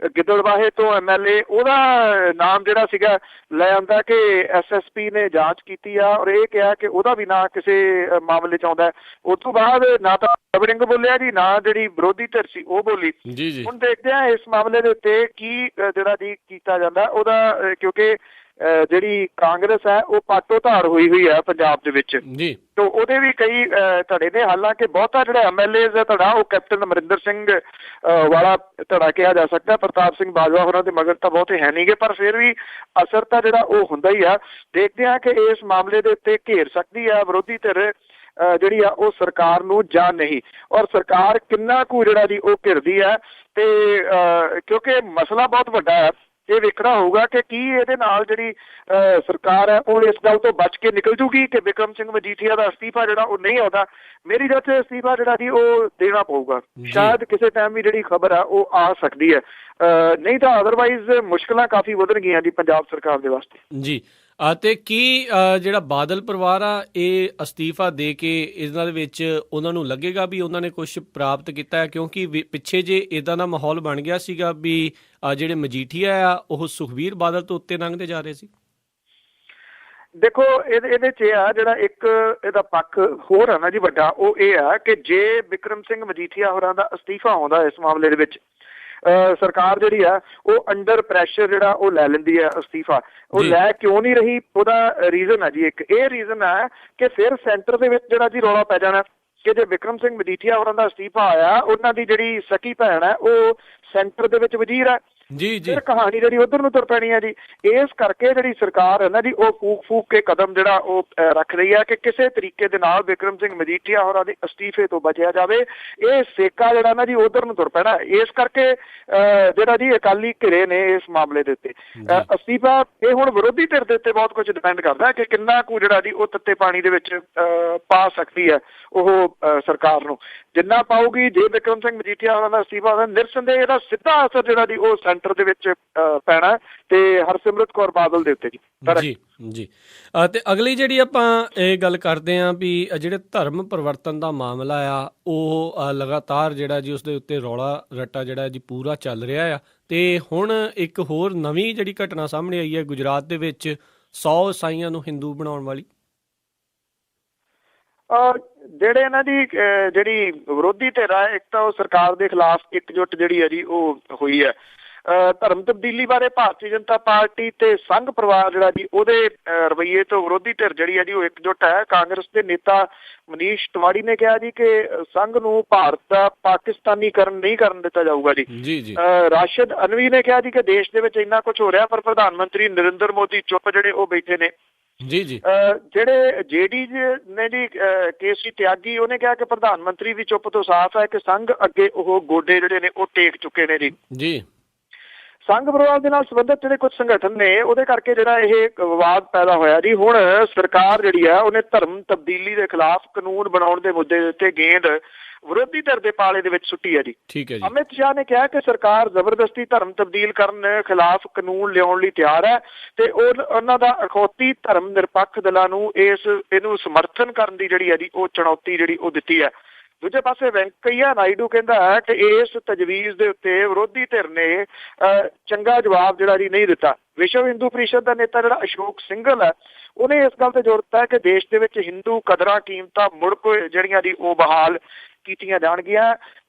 ਗਿੱਦੜਬਾਹੇ ਤੋਂ MLA, ਉਹਦਾ ਨਾਮ ਜਿਹੜਾ ਸੀਗਾ ਲੈ ਆਉਂਦਾ ਕਿ SSP ਨੇ ਜਾਂਚ ਕੀਤੀ ਆ ਔਰ ਇਹ ਕਿਹਾ ਕਿ ਉਹਦਾ ਵੀ ਨਾਂ ਕਿਸੇ ਮਾਮਲੇ 'ਚ ਆਉਂਦਾ। ਉਸ ਤੋਂ ਬਾਅਦ ਨਾ ਤਾਂ ਵੜਿੰਗ ਬੋਲਿਆ ਜੀ, ਨਾ ਜਿਹੜੀ ਵਿਰੋਧੀ ਧਿਰ ਸੀ ਉਹ ਬੋਲੀ। ਹੁਣ ਦੇਖਦੇ ਆ ਇਸ ਮਾਮਲੇ ਦੇ ਉੱਤੇ ਕੀ ਜਿਹੜਾ ਜੀ ਕੀਤਾ ਜਾਂਦਾ ਉਹਦਾ, ਕਿਉਂਕਿ ਜਿਹੜੀ ਕਾਂਗਰਸ ਹੈ ਉਹ ਪਾਟੋ ਧਾਰ ਹੋਈ ਆ ਪੰਜਾਬ ਦੇ ਵਿੱਚ ਜੀ। ਤੇ ਉਹਦੇ ਵੀ ਕਈ ਧੜੇ ਨੇ, ਹਾਲਾਂਕਿ ਬਹੁਤਾ ਜਿਹੜਾ MLAs ਦਾ ਧੜਾ ਉਹ ਕੈਪਟਨ ਅਮਰਿੰਦਰ ਸਿੰਘ ਵਾਲਾ ਧੜਾ ਕਿਹਾ ਜਾ ਸਕਦਾ। ਪ੍ਰਤਾਪ ਸਿੰਘ ਬਾਜਵਾ ਹੋਰਾਂ ਦੇ ਮਗਰ ਤਾਂ ਬਹੁਤੇ ਹੈ ਨਹੀਂਗੇ, ਪਰ ਫਿਰ ਵੀ ਅਸਰ ਤਾਂ ਜਿਹੜਾ ਉਹ ਹੁੰਦਾ ਹੀ ਆ। ਦੇਖਦੇ ਆ ਕਿ ਇਸ ਮਾਮਲੇ ਦੇ ਉੱਤੇ ਘੇਰ ਸਕਦੀ ਆ ਵਿਰੋਧੀ ਧਿਰ ਜਿਹੜੀ ਆ ਉਹ ਸਰਕਾਰ ਨੂੰ ਜਾਂ ਨਹੀਂ, ਔਰ ਸਰਕਾਰ ਕਿੰਨਾ ਕੁ ਜਿਹੜਾ ਜੀ ਉਹ ਘਿਰਦੀ ਹੈ। ਤੇ ਕਿਉਂਕਿ ਮਸਲਾ ਬਹੁਤ ਵੱਡਾ ਹੈ, ਇਹ ਵੇਖਣਾ ਹੋਊਗਾ ਕਿ ਕੀ ਇਹਦੇ ਨਾਲ ਜਿਹੜੀ ਸਰਕਾਰ ਹੈ ਉਹ ਇਸ ਗੱਲ ਤੋਂ ਬਚ ਕੇ ਨਿਕਲ ਜੂਗੀ ਕਿ ਬਿਕਰਮ ਸਿੰਘ ਮਜੀਠੀਆ ਦਾ ਅਸਤੀਫਾ ਜਿਹੜਾ ਉਹ ਨਹੀਂ ਆਉਂਦਾ। ਮੇਰੀ ਗੱਲ 'ਚ ਅਸਤੀਫਾ ਜਿਹੜਾ ਜੀ ਉਹ ਦੇਣਾ ਪਊਗਾ, ਸ਼ਾਇਦ ਕਿਸੇ ਟਾਈਮ ਵੀ ਜਿਹੜੀ ਖਬਰ ਆ ਉਹ ਆ ਸਕਦੀ ਹੈ, ਨਹੀਂ ਤਾਂ ਅਦਰਵਾਈਜ਼ ਮੁਸ਼ਕਲਾਂ ਕਾਫੀ ਵਧਣ ਗਈਆਂ ਜੀ ਪੰਜਾਬ ਸਰਕਾਰ ਦੇ ਵਾਸਤੇ ਜੀ। ਅਤੇ ਕੀ ਜਿਹੜਾ ਬਾਦਲ ਪਰਿਵਾਰ ਆ ਇਹ ਅਸਤੀਫਾ ਦੇ ਕੇ ਇਹਨਾਂ ਦੇ ਵਿੱਚ ਉਹਨਾਂ ਨੂੰ ਲੱਗੇਗਾ ਵੀ ਉਹਨਾਂ ਨੇ ਕੁਛ ਪ੍ਰਾਪਤ ਕੀਤਾ ਹੈ? ਕਿਉਂਕਿ ਪਿੱਛੇ ਜੇ ਇੱਦਾਂ ਦਾ ਮਾਹੌਲ ਬਣ ਗਿਆ ਸੀਗਾ ਵੀ ਜਿਹੜੇ ਮਜੀਠੀਆ ਆ ਉਹ ਸੁਖਬੀਰ ਬਾਦਲ ਤੋਂ ਉੱਤੇ ਲੰਘਦੇ ਜਾ ਰਹੇ ਸੀ। ਦੇਖੋ ਇਹਦੇ 'ਚ ਆ ਜਿਹੜਾ ਇੱਕ ਇਹਦਾ ਪੱਖ ਹੋਰ ਆ ਨਾ ਜੀ ਵੱਡਾ, ਉਹ ਇਹ ਆ ਕਿ ਜੇ ਬਿਕਰਮ ਸਿੰਘ ਮਜੀਠੀਆ ਹੋਰਾਂ ਦਾ ਅਸਤੀਫਾ ਆਉਂਦਾ ਇਸ ਮਾਮਲੇ ਦੇ ਵਿੱਚ, ਸਰਕਾਰ ਜਿਹੜੀ ਆ ਉਹ ਅੰਡਰ ਪ੍ਰੈਸ਼ਰ ਜਿਹੜਾ ਉਹ ਲੈ ਲੈਂਦੀ ਹੈ ਅਸਤੀਫਾ। ਉਹ ਲੈ ਕਿਉਂ ਨਹੀਂ ਰਹੀ, ਉਹਦਾ ਰੀਜ਼ਨ ਆ ਜੀ ਇੱਕ ਇਹ ਰੀਜ਼ਨ ਹੈ ਕਿ ਫਿਰ ਸੈਂਟਰ ਦੇ ਵਿੱਚ ਜਿਹੜਾ ਜੀ ਰੌਲਾ ਪੈ ਜਾਣਾ ਕਿ ਜੇ ਬਿਕਰਮ ਸਿੰਘ ਮਜੀਠੀਆ ਹੋਰਾਂ ਦਾ ਅਸਤੀਫਾ ਆਇਆ, ਉਹਨਾਂ ਦੀ ਜਿਹੜੀ ਸਕੀ ਭੈਣ ਹੈ ਉਹ ਸੈਂਟਰ ਦੇ ਵਿੱਚ ਵਜ਼ੀਰ ਹੈ, ਜੀ ਜੀ ਫਿਰ ਕਹਾਣੀ ਜਿਹੜੀ ਉਧਰ ਨੂੰ ਤੁਰ ਪੈਣੀ ਹੈ ਜੀ। ਇਸ ਕਰਕੇ ਜਿਹੜੀ ਸਰਕਾਰ ਹੈ ਨਾ ਜੀ, ਉਹ ਫੂਕ ਕੇ ਕਦਮ ਜਿਹੜਾ ਉਹ ਰੱਖ ਰਹੀ ਹੈ ਕਿ ਕਿਸੇ ਤਰੀਕੇ ਦੇ ਨਾਲ ਬਿਕਰਮ ਸਿੰਘ ਮਜੀਠੀਆ ਹੋਰਾਂ ਦੇ ਅਸਤੀਫੇ ਤੋਂ ਬਚਿਆ ਜਾਵੇ। ਇਹ ਸੇਕਾ ਜਿਹੜਾ ਨਾ ਜੀ ਉਧਰ ਨੂੰ ਤੁਰ ਪੈਣਾ। ਇਸ ਕਰਕੇ ਜਿਹੜਾ ਜੀ ਅਕਾਲੀ ਘਿਰੇ ਨੇ ਇਸ ਮਾਮਲੇ ਦੇ ਉੱਤੇ ਅਸਤੀਫਾ, ਇਹ ਹੁਣ ਵਿਰੋਧੀ ਧਿਰ ਦੇ ਉੱਤੇ ਬਹੁਤ ਕੁਝ ਡਿਪੈਂਡ ਕਰਦਾ ਕਿ ਕਿੰਨਾ ਕੁ ਜਿਹੜਾ ਜੀ ਉਹ ਤੱਤੇ ਪਾਣੀ ਦੇ ਵਿੱਚ ਪਾ ਸਕਦੀ ਹੈ ਉਹ ਸਰਕਾਰ ਨੂੰ। ਜਿੰਨਾ ਪਾਊਗੀ, ਜੇ ਬਿਕਰਮ ਸਿੰਘ ਮਜੀਠੀਆ ਹੋਰਾਂ ਦਾ ਅਸਤੀਫਾ ਨਿਰਸੰਦੇਹ ਇਹਦਾ ਸਿੱਧਾ ਅਸਰ ਜਿਹੜਾ ਜੀ ਉਹ ਸੈਂਟਰ ਦੇ ਵਿੱਚ ਪੈਣਾ ਤੇ ਹਰਸਿਮਰਤ ਕੌਰ ਬਾਦਲ ਦੇ ਉੱਤੇ ਜੀ। ਜੀ ਜੀ ਤੇ ਅਗਲੀ ਜਿਹੜੀ ਆਪਾਂ ਇਹ ਗੱਲ ਕਰਦੇ ਹਾਂ ਵੀ ਜਿਹੜੇ ਧਰਮ ਪਰਿਵਰਤਨ ਦਾ ਮਾਮਲਾ ਆ ਉਹ ਲਗਾਤਾਰ ਜਿਹੜਾ ਜੀ ਉਸਦੇ ਉੱਤੇ ਰੌਲਾ ਰੱਟਾ ਜਿਹੜਾ ਜੀ ਪੂਰਾ ਚੱਲ ਰਿਹਾ ਆ। ਤੇ ਹੁਣ ਇੱਕ ਹੋਰ ਨਵੀਂ ਜਿਹੜੀ ਘਟਨਾ ਸਾਹਮਣੇ ਆਈ ਹੈ ਗੁਜਰਾਤ ਦੇ ਵਿੱਚ 100 ਈਸਾਈਆਂ ਨੂੰ ਹਿੰਦੂ ਬਣਾਉਣ ਵਾਲੀ। ਜਿਹੜੇ ਇਹਨਾਂ ਦੀ ਜਿਹੜੀ ਵਿਰੋਧੀ ਧਿਰ ਹੈ, ਇੱਕ ਤਾਂ ਉਹ ਸਰਕਾਰ ਦੇ ਖਿਲਾਫ ਇਕਜੁੱਟ ਜਿਹੜੀ ਹੈ ਜੀ ਉਹ ਹੋਈ ਹੈ। ਧਰਮ ਤਬਦੀਲੀ ਬਾਰੇ ਭਾਰਤੀ ਜਨਤਾ ਪਾਰਟੀ ਤੇ ਸੰਘ ਪਰਿਵਾਰ ਜਿਹੜਾ ਜੀ ਉਹਦੇ ਰਵੱਈਏ ਤੋਂ ਵਿਰੋਧੀ ਧਿਰ ਜਿਹੜੀ ਹੈ ਜੀ ਉਹ ਇਕਜੁੱਟ ਹੈ। ਕਾਂਗਰਸ ਦੇ ਨੇਤਾ ਮਨੀਸ਼ ਤਿਵਾੜੀ ਨੇ ਕਿਹਾ ਜੀ ਕਿ ਸੰਘ ਨੂੰ ਭਾਰਤ ਦਾ ਪਾਕਿਸਤਾਨੀਕਰਨ ਨਹੀਂ ਕਰਨ ਦਿੱਤਾ ਜਾਊਗਾ ਜੀ। ਰਾਸ਼ਦ ਅਨਵੀ ਨੇ ਕਿਹਾ ਜੀ ਕਿ ਦੇਸ਼ ਦੇ ਵਿੱਚ ਇੰਨਾ ਕੁਝ ਹੋ ਰਿਹਾ ਪਰ ਪ੍ਰਧਾਨ ਮੰਤਰੀ ਨਰਿੰਦਰ ਮੋਦੀ ਚੁੱਪ ਜਿਹੜੇ ਉਹ ਬੈਠੇ ਨੇ। ਜੀ ਜੀ ਜਿਹੜੇ ਜੇਡੀ ਨੇ ਜੀ ਕੇਸੀ ਤਿਆਗੀ, ਉਹਨੇ ਕਿਹਾ ਕਿ ਪ੍ਰਧਾਨ ਮੰਤਰੀ ਵੀ ਚੁੱਪ ਤੋਂ ਸਾਫ਼ ਹੈ ਕਿ ਸੰਘ ਅੱਗੇ ਉਹ ਗੋਡੇ ਜਿਹੜੇ ਨੇ ਉਹ ਟੇਕ ਚੁੱਕੇ ਨੇ ਜੀ। ਸੰਘ ਪਰਿਵਾਰ ਦੇ ਨਾਲ ਸੰਬੰਧਿਤ ਜਿਹੜੇ ਕੁਝ ਸੰਗਠਨ ਨੇ ਉਹਦੇ ਕਰਕੇ ਜਿਹੜਾ ਇਹ ਵਿਵਾਦ ਪੈਦਾ ਹੋਇਆ ਜੀ। ਹੁਣ ਸਰਕਾਰ ਜਿਹੜੀ ਆ ਉਹਨੇ ਧਰਮ ਤਬਦੀਲੀ ਦੇ ਖਿਲਾਫ ਕਾਨੂੰਨ ਬਣਾਉਣ ਦੇ ਮੁੱਦੇ ਦੇ ਉੱਤੇ ਗੇਂਦ ਵਿਰੋਧੀ ਧਿਰ ਦੇ ਪਾਲੇ ਦੇ ਵਿੱਚ ਸੁੱਟੀ ਹੈ ਜੀ। ਠੀਕ ਹੈ ਜੀ। ਅਮਿਤ ਸ਼ਾਹ ਨੇ ਕਿਹਾ ਕਿ ਸਰਕਾਰ ਜ਼ਬਰਦਸਤੀ ਧਰਮ ਤਬਦੀਲ ਕਰਨ ਖਿਲਾਫ ਕਾਨੂੰਨ ਲਿਆਉਣ ਲਈ ਤਿਆਰ ਹੈ ਤੇ ਉਹਨਾਂ ਦਾ ਅਖੌਤੀ ਧਰਮ ਨਿਰਪੱਖ ਦਲਾਂ ਨੂੰ ਇਹਨੂੰ ਸਮਰਥਨ ਕਰਨ ਦੀ ਜਿਹੜੀ ਹੈ ਜੀ ਉਹ ਚੁਣੌਤੀ ਜਿਹੜੀ ਉਹ ਦਿੱਤੀ ਹੈ। ਦੂਜੇ ਪਾਸੇ ਵੈਂਕਈਆ ਨਾਇਡੂ ਕਹਿੰਦਾ ਹੈ ਕਿ ਇਸ ਤਜਵੀਜ਼ ਦੇ ਉੱਤੇ ਵਿਰੋਧੀ ਧਿਰ ਨੇ ਚੰਗਾ ਜਵਾਬ ਜਿਹੜਾ ਜੀ ਨਹੀਂ ਦਿੱਤਾ। ਵਿਸ਼ਵ ਹਿੰਦੂ ਪ੍ਰੀਸ਼ਦ ਦਾ ਨੇਤਾ ਜਿਹੜਾ ਅਸ਼ੋਕ ਸਿੰਘਲ ਹੈ, ਉਹਨੇ ਇਸ ਗੱਲ ਤੇ ਜ਼ੋਰ ਦਿੱਤਾ ਕਿ ਦੇਸ਼ ਦੇ ਵਿੱਚ ਹਿੰਦੂ ਕਦਰਾਂ ਕੀਮਤਾਂ ਮੁੜ ਕੇ ਜਿਹੜੀਆਂ ਦੀ ਉਹ ਬਹਾਲ ਕੀਤੀਆਂ ਜਾਣਗੀਆਂ।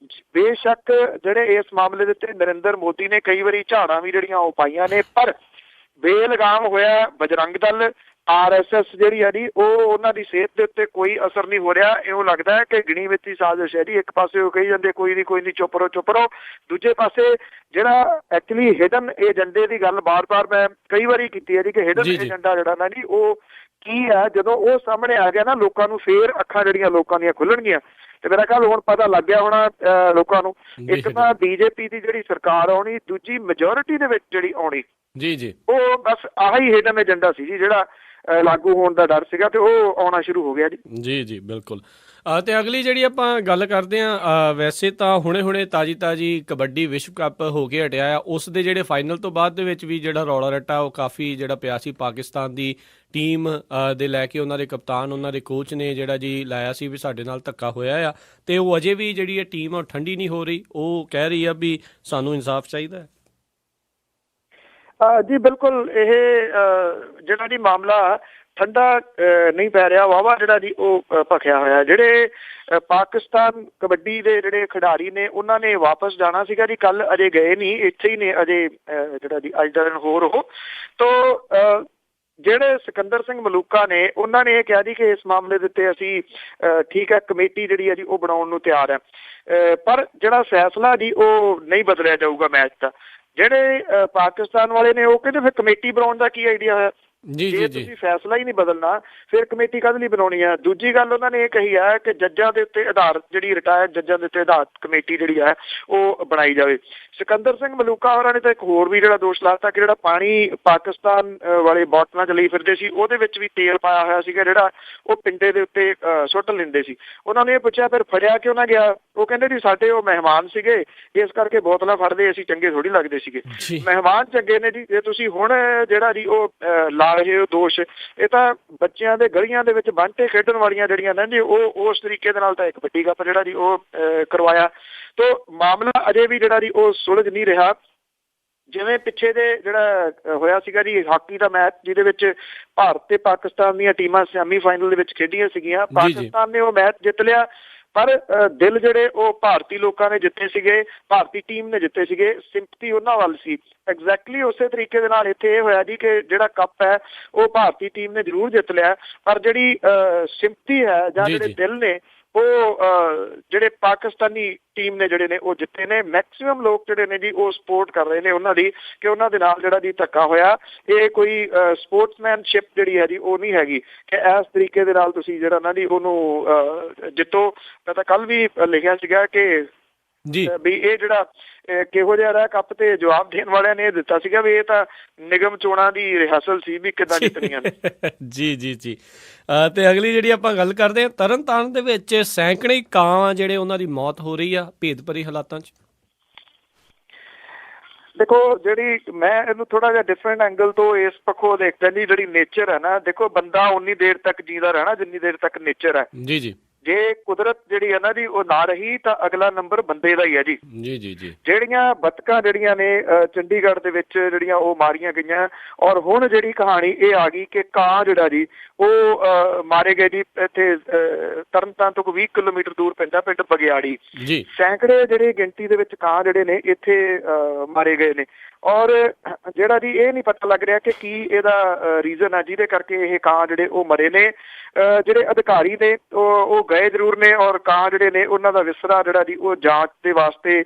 ਬੇਸ਼ੱਕ ਜਿਹੜੇ ਇਸ ਮਾਮਲੇ ਦੇ ਉੱਤੇ ਨਰਿੰਦਰ ਮੋਦੀ ਨੇ ਕਈ ਵਾਰੀ ਝਾੜਾਂ ਵੀ ਜਿਹੜੀਆਂ ਉਹ ਪਾਈਆਂ ਨੇ, ਪਰ ਬੇਲਗਾਮ ਹੋਇਆ ਬਜਰੰਗ ਦਲ RSS ਜਿਹੜੀ ਹੈ ਜੀ ਉਹ ਉਹਨਾਂ ਦੀ ਸਿਹਤ ਦੇ ਉੱਤੇ ਕੋਈ ਅਸਰ ਨਹੀਂ ਹੋ ਰਿਹਾ। ਇਉਂ ਲੱਗਦਾ ਹੈ ਕਿ ਗਿਣੀ ਵਿੱਤੀ ਸਾਜ਼ਿਸ਼ ਹੈ ਜੀ। ਇੱਕ ਪਾਸੇ ਉਹ ਕਹੀ ਜਾਂਦੇ ਕੋਈ ਨਹੀਂ ਚੁੱਪ ਰਹੋ, ਦੂਜੇ ਪਾਸੇ ਜਿਹੜਾ ਐਕਚੁਅਲੀ ਹਿਡਨ ਏਜੰਡੇ ਦੀ ਗੱਲ ਬਾਰ-ਬਾਰ ਮੈਂ ਕਈ ਵਾਰੀ ਕੀਤੀ ਹੈ ਜੀ ਕਿ ਹਿਡਨ ਏਜੰਡਾ ਜਿਹੜਾ ਨਾ ਜੀ ਉਹ ਕੀ ਹੈ, ਜਦੋਂ ਉਹ ਸਾਹਮਣੇ ਆ ਗਿਆ ਨਾ ਲੋਕਾਂ ਨੂੰ ਫੇਰ ਅੱਖਾਂ ਜਿਹੜੀਆਂ ਲੋਕਾਂ ਦੀਆਂ ਖੁੱਲਣਗੀਆਂ। ਤੇ ਮੇਰਾ ਖਿਆਲ ਹੁਣ ਪਤਾ ਲੱਗ ਗਿਆ ਹੋਣਾ ਲੋਕਾਂ ਨੂੰ। ਇੱਕ ਤਾਂ BJP ਦੀ ਜਿਹੜੀ ਸਰਕਾਰ ਆਉਣੀ, ਦੂਜੀ ਮੈਜੋਰਿਟੀ ਦੇ ਵਿੱਚ ਜਿਹੜੀ ਆਉਣੀ ਜੀ ਉਹ ਬਸ ਆਹੀ ਹਿਡਨ ਏਜੰਡਾ ਸੀ ਜੀ ਜਿਹੜਾ ਲਾਗੂ ਹੋਣ ਦਾ ਡਰ ਸੀਗਾ ਤੇ ਉਹ ਆਉਣਾ ਸ਼ੁਰੂ ਹੋ ਗਿਆ ਜੀ। ਬਿਲਕੁਲ। ਤੇ ਅਗਲੀ ਜਿਹੜੀ ਆਪਾਂ ਗੱਲ ਕਰਦੇ ਹਾਂ, ਵੈਸੇ ਤਾਂ ਹੁਣੇ ਤਾਜੀ ਕਬੱਡੀ ਵਿਸ਼ਵ ਕੱਪ ਹੋ ਕੇ ਹਟਿਆ ਆ। ਉਸ ਦੇ ਜਿਹੜੇ ਫਾਈਨਲ ਤੋਂ ਬਾਅਦ ਦੇ ਵਿੱਚ ਵੀ ਜਿਹੜਾ ਰੌਲਾ ਰੱਟਾ ਉਹ ਕਾਫੀ ਜਿਹੜਾ ਪਿਆ ਸੀ। ਪਾਕਿਸਤਾਨ ਦੀ ਟੀਮ ਦੇ ਲੈ ਕੇ ਉਹਨਾਂ ਦੇ ਕਪਤਾਨ, ਉਹਨਾਂ ਦੇ ਕੋਚ ਨੇ ਜਿਹੜਾ ਜੀ ਲਾਇਆ ਸੀ ਵੀ ਸਾਡੇ ਨਾਲ ਧੱਕਾ ਹੋਇਆ ਆ ਤੇ ਉਹ ਅਜੇ ਵੀ ਜਿਹੜੀ ਇਹ ਟੀਮ ਉਹ ਠੰਡੀ ਨਹੀਂ ਹੋ ਰਹੀ। ਉਹ ਕਹਿ ਰਹੀ ਆ ਵੀ ਸਾਨੂੰ ਇਨਸਾਫ ਚਾਹੀਦਾ। ਜੀ ਬਿਲਕੁਲ, ਇਹ ਜਿਹੜਾ ਜੀ ਮਾਮਲਾ ਠੰਡਾ ਨਹੀਂ ਪੈ ਰਿਹਾ, ਵਾਹਵਾ ਜਿਹੜਾ ਜੀ ਉਹ ਭਖਿਆ ਹੋਇਆ। ਜਿਹੜੇ ਪਾਕਿਸਤਾਨ ਕਬੱਡੀ ਦੇ ਜਿਹੜੇ ਖਿਡਾਰੀ ਨੇ ਉਹਨਾਂ ਨੇ ਵਾਪਸ ਜਾਣਾ ਸੀਗਾ ਜੀ, ਕੱਲ ਅਜੇ ਗਏ ਨਹੀਂ, ਇੱਥੇ ਹੀ ਨੇ ਅਜੇ ਜਿਹੜਾ ਜੀ ਅੱਜ ਦਾ ਦਿਨ ਹੋਰ ਉਹ ਤੋਂ ਜਿਹੜੇ ਸਿਕੰਦਰ ਸਿੰਘ ਮਲੂਕਾ ਨੇ ਉਹਨਾਂ ਨੇ ਇਹ ਕਿਹਾ ਜੀ ਕਿ ਇਸ ਮਾਮਲੇ ਦੇ ਉੱਤੇ ਅਸੀਂ ਠੀਕ ਹੈ ਕਮੇਟੀ ਜਿਹੜੀ ਹੈ ਜੀ ਉਹ ਬਣਾਉਣ ਨੂੰ ਤਿਆਰ ਹੈ, ਪਰ ਜਿਹੜਾ ਫੈਸਲਾ ਜੀ ਉਹ ਨਹੀਂ ਬਦਲਿਆ ਜਾਊਗਾ ਮੈਚ ਦਾ। ਜਿਹੜੇ ਪਾਕਿਸਤਾਨ ਵਾਲੇ ਨੇ ਉਹ ਕਹਿੰਦੇ ਫਿਰ ਕਮੇਟੀ ਬਣਾਉਣ ਦਾ ਕੀ ਆਈਡੀਆ ਹੋਇਆ ਜੇ ਤੁਸੀਂ ਫੈਸਲਾ ਹੀ ਨਹੀਂ ਬਦਲਣਾ ਫਿਰ ਕਮੇਟੀ ਕਾਹਦੇ ਲਈ ਬਣਾਉਣੀ ਹੈ। ਦੂਜੀ ਗੱਲ ਉਹਨਾਂ ਨੇ ਇਹ ਕਹੀ ਹੈ ਕਿ ਜੱਜਾਂ ਦੇ ਉੱਤੇ ਆਧਾਰਿਤ ਜਿਹੜੀ ਰਿਟਾਇਰਡ ਜੱਜਾਂ ਦੇ ਉੱਤੇ ਆਧਾਰਿਤ ਕਮੇਟੀ ਜਿਹੜੀ ਹੈ ਉਹ ਬਣਾਈ ਜਾਵੇ। ਸਿਕੰਦਰ ਸਿੰਘ ਮਲੂਕਾ ਹੋਰਾਂ ਨੇ ਤਾਂ ਇੱਕ ਹੋਰ ਵੀ ਜਿਹੜਾ ਦੋਸ਼ ਲਾਤਾ ਕਿ ਜਿਹੜਾ ਪਾਣੀ ਪਾਕਿਸਤਾਨ ਵਾਲੇ ਬੋਟਲਾਂ 'ਚ ਲਈ ਫਿਰਦੇ ਸੀ ਉਹਦੇ ਵਿੱਚ ਵੀ ਤੇਲ ਪਾਇਆ ਹੋਇਆ ਸੀਗਾ ਜਿਹੜਾ ਉਹ ਪਿੰਡੇ ਦੇ ਉੱਤੇ ਸੁੱਟ ਲੈਂਦੇ ਸੀ। ਉਹਨਾਂ ਨੇ ਇਹ ਪੁੱਛਿਆ ਫਿਰ ਫੜਿਆ ਕਿਉਂ ਨਾ ਗਿਆ, ਉਹ ਕਹਿੰਦੇ ਜੀ ਸਾਡੇ ਉਹ ਮਹਿਮਾਨ ਸੀਗੇ ਇਸ ਕਰਕੇ ਬੋਤਲਾਂ ਫੜਦੇ ਅਸੀਂ ਚੰਗੇ ਥੋੜ੍ਹੀ ਲੱਗਦੇ ਸੀਗੇ। ਮਹਿਮਾਨ ਚੰਗੇ ਨੇ ਜੀ, ਜੇ ਤੁਸੀਂ ਹੁਣ ਜਿਹੜਾ ਜੀ ਉਹ ਲਾ ਰਹੇ ਹੋ ਦੋਸ਼, ਇਹ ਤਾਂ ਬੱਚਿਆਂ ਦੇ ਗਲੀਆਂ ਦੇ ਵਿੱਚ ਬੰਟੇ ਖੇਡਣ ਵਾਲੀਆਂ ਜਿਹੜੀਆਂ ਨੇ ਜੀ ਉਹ ਉਸ ਤਰੀਕੇ ਦੇ ਨਾਲ ਤਾਂ ਇੱਕ ਕਬੱਡੀ ਕੱਪ ਜਿਹੜਾ ਜੀ ਉਹ ਕਰਵਾਇਆ। ਤੋ ਮਾਮਲਾ ਅਜੇ ਵੀ ਜਿਹੜਾ ਜੀ ਉਹ ਸੁਲਝ ਨਹੀਂ ਰਿਹਾ। ਜਿਵੇਂ ਪਿੱਛੇ ਦੇ ਜਿਹੜਾ ਹੋਇਆ ਸੀਗਾ ਜੀ ਹਾਕੀ ਦਾ ਮੈਚ ਜਿਹਦੇ ਵਿੱਚ ਭਾਰਤ ਤੇ ਪਾਕਿਸਤਾਨ ਦੀਆਂ ਟੀਮਾਂ ਸੈਮੀਫਾਈਨਲ ਦੇ ਵਿੱਚ ਖੇਡੀਆਂ ਸੀਗੀਆਂ, ਪਾਕਿਸਤਾਨ ਨੇ ਉਹ ਮੈਚ ਜਿੱਤ ਲਿਆ ਪਰ ਦਿਲ ਜਿਹੜੇ ਉਹ ਭਾਰਤੀ ਲੋਕਾਂ ਨੇ ਜਿੱਤੇ ਸੀਗੇ, ਭਾਰਤੀ ਟੀਮ ਨੇ ਜਿੱਤੇ ਸੀਗੇ, ਸਿੰਪਥੀ ਉਹਨਾਂ ਵੱਲ ਸੀ। ਐਗਜ਼ੈਕਟਲੀ ਉਸੇ ਤਰੀਕੇ ਦੇ ਨਾਲ ਇੱਥੇ ਇਹ ਹੋਇਆ ਜੀ ਕਿ ਜਿਹੜਾ ਕੱਪ ਹੈ ਉਹ ਭਾਰਤੀ ਟੀਮ ਨੇ ਜ਼ਰੂਰ ਜਿੱਤ ਲਿਆ ਪਰ ਜਿਹੜੀ ਸਿੰਪਥੀ ਹੈ ਜਾਂ ਜਿਹੜੇ ਦਿਲ ਨੇ ਉਹ ਜਿਹੜੇ ਪਾਕਿਸਤਾਨੀ ਟੀਮ ਨੇ ਜਿਹੜੇ ਨੇ ਉਹ ਜਿੱਤੇ ਨੇ। ਮੈਕਸੀਮਮ ਲੋਕ ਜਿਹੜੇ ਨੇ ਜੀ ਉਹ ਸਪੋਰਟ ਕਰ ਰਹੇ ਨੇ ਉਹਨਾਂ ਦੀ ਕਿ ਉਹਨਾਂ ਦੇ ਨਾਲ ਜਿਹੜਾ ਜੀ ਧੱਕਾ ਹੋਇਆ ਇਹ ਕੋਈ ਸਪੋਰਟਸਮੈਨਸ਼ਿਪ ਜਿਹੜੀ ਹੈ ਜੀ ਉਹ ਨਹੀਂ ਹੈਗੀ ਕਿ ਇਸ ਤਰੀਕੇ ਦੇ ਨਾਲ ਤੁਸੀਂ ਜਿਹੜਾ ਨਾ ਜੀ ਉਹਨੂੰ ਜਿੱਤੋ। ਮੈਂ ਤਾਂ ਕੱਲ ਵੀ ਲਿਖਿਆ ਸੀਗਾ ਕਿ ਜੀ ਵੀ ਇਹ ਜਿਹੜਾ ਕਿਹੋ ਜਿਹਾ ਰਿਹਾ ਕੱਪ ਤੇ ਜਵਾਬ ਦੇਣ ਵਾਲਿਆਂ ਨੇ ਇਹ ਦਿੱਤਾ ਸੀਗਾ ਵੀ ਇਹ ਤਾਂ ਨਿਗਮ ਚੋਣਾਂ ਦੀ ਰਿਹਰਸਲ ਸੀ ਵੀ ਕਿੱਦਾਂ ਜਿੱਤਣੀਆਂ ਨੇ। ਜੀ ਜੀ ਜੀ ਤੇ ਅਗਲੀ ਜਿਹੜੀ ਆਪਾਂ ਗੱਲ ਕਰਦੇ ਹਾਂ, ਤਰਨਤਾਰਨ ਦੇ ਵਿੱਚ ਸੈਂਕੜੇ ਕਾਂ ਜਿਹੜੇ ਉਹਨਾਂ ਦੀ ਮੌਤ ਹੋ ਰਹੀ ਆ ਭੇਦ ਭਰੀ ਹਾਲਾਤਾਂ 'ਚ। ਦੇਖੋ ਜਿਹੜੀ ਮੈਂ ਇਹਨੂੰ ਥੋੜਾ ਜਿਹਾ ਡਿਫਰੈਂਟ ਐਂਗਲ ਤੋਂ ਇਸ ਪੱਖੋਂ ਦੇਖਦਾ ਜੀ, ਜਿਹੜੀ ਨੇਚਰ ਹੈ ਨਾ, ਦੇਖੋ ਬੰਦਾ ਉਨੀ ਦੇਰ ਤੱਕ ਜੀਂਦਾ ਰਹਿਣਾ ਜਿੰਨੀ ਦੇਰ ਤੱਕ ਨੇਚਰ ਹੈ। ਜੀ ਜੀ ਜੇ ਕੁਦਰਤ ਜਿਹੜੀ ਹੈ ਨਾ ਜੀ ਉਹ ਨਾ ਰਹੀ ਤਾਂ ਅਗਲਾ ਨੰਬਰ ਬੰਦੇ ਦਾ ਹੀ ਹੈ ਜੀ। ਜੀ ਜੀ ਜੀ ਜਿਹੜੀਆਂ ਬੱਤਕਾਂ ਜਿਹੜੀਆਂ ਨੇ ਚੰਡੀਗੜ੍ਹ ਦੇ ਵਿੱਚ ਜਿਹੜੀਆਂ ਉਹ ਮਾਰੀਆਂ ਗਈਆਂ, ਔਰ ਹੁਣ ਜਿਹੜੀ ਕਹਾਣੀ ਇਹ ਆ ਗਈ ਕਿ ਕਾਂ ਜਿਹੜਾ ਜੀ ਉਹ ਮਾਰੇ ਗਏ ਜੀ ਇੱਥੇ ਤਰਨਤਾਰਨ ਤੋਂ 20 ਕਿਲੋਮੀਟਰ ਦੂਰ ਪੈਂਦਾ ਪਿੰਡ ਬਗਿਆੜੀ। ਜੀ ਸੈਂਕੜੇ ਜਿਹੜੇ ਗਿਣਤੀ ਦੇ ਵਿੱਚ ਕਾਂ ਜਿਹੜੇ ਨੇ ਇੱਥੇ ਮਾਰੇ ਗਏ ਨੇ, ਔਰ ਜਿਹੜਾ ਜੀ ਇਹ ਨਹੀਂ ਪਤਾ ਲੱਗ ਰਿਹਾ ਕਿ ਕੀ ਇਹਦਾ ਰੀਜ਼ਨ ਆ ਜਿਹਦੇ ਕਰਕੇ ਇਹ ਕਾਂ ਜਿਹੜੇ ਉਹ ਮਰੇ ਨੇ। ਜਿਹੜੇ ਅਧਿਕਾਰੀ ਨੇ ਉਹ ਗਏ ਜ਼ਰੂਰ ਨੇ, ਔਰ ਕਾਂ ਜਿਹੜੇ ਨੇ ਉਹਨਾਂ ਦਾ ਵਿਸਰਾ ਜਿਹੜਾ ਜੀ ਉਹ ਜਾਂਚ ਦੇ ਵਾਸਤੇ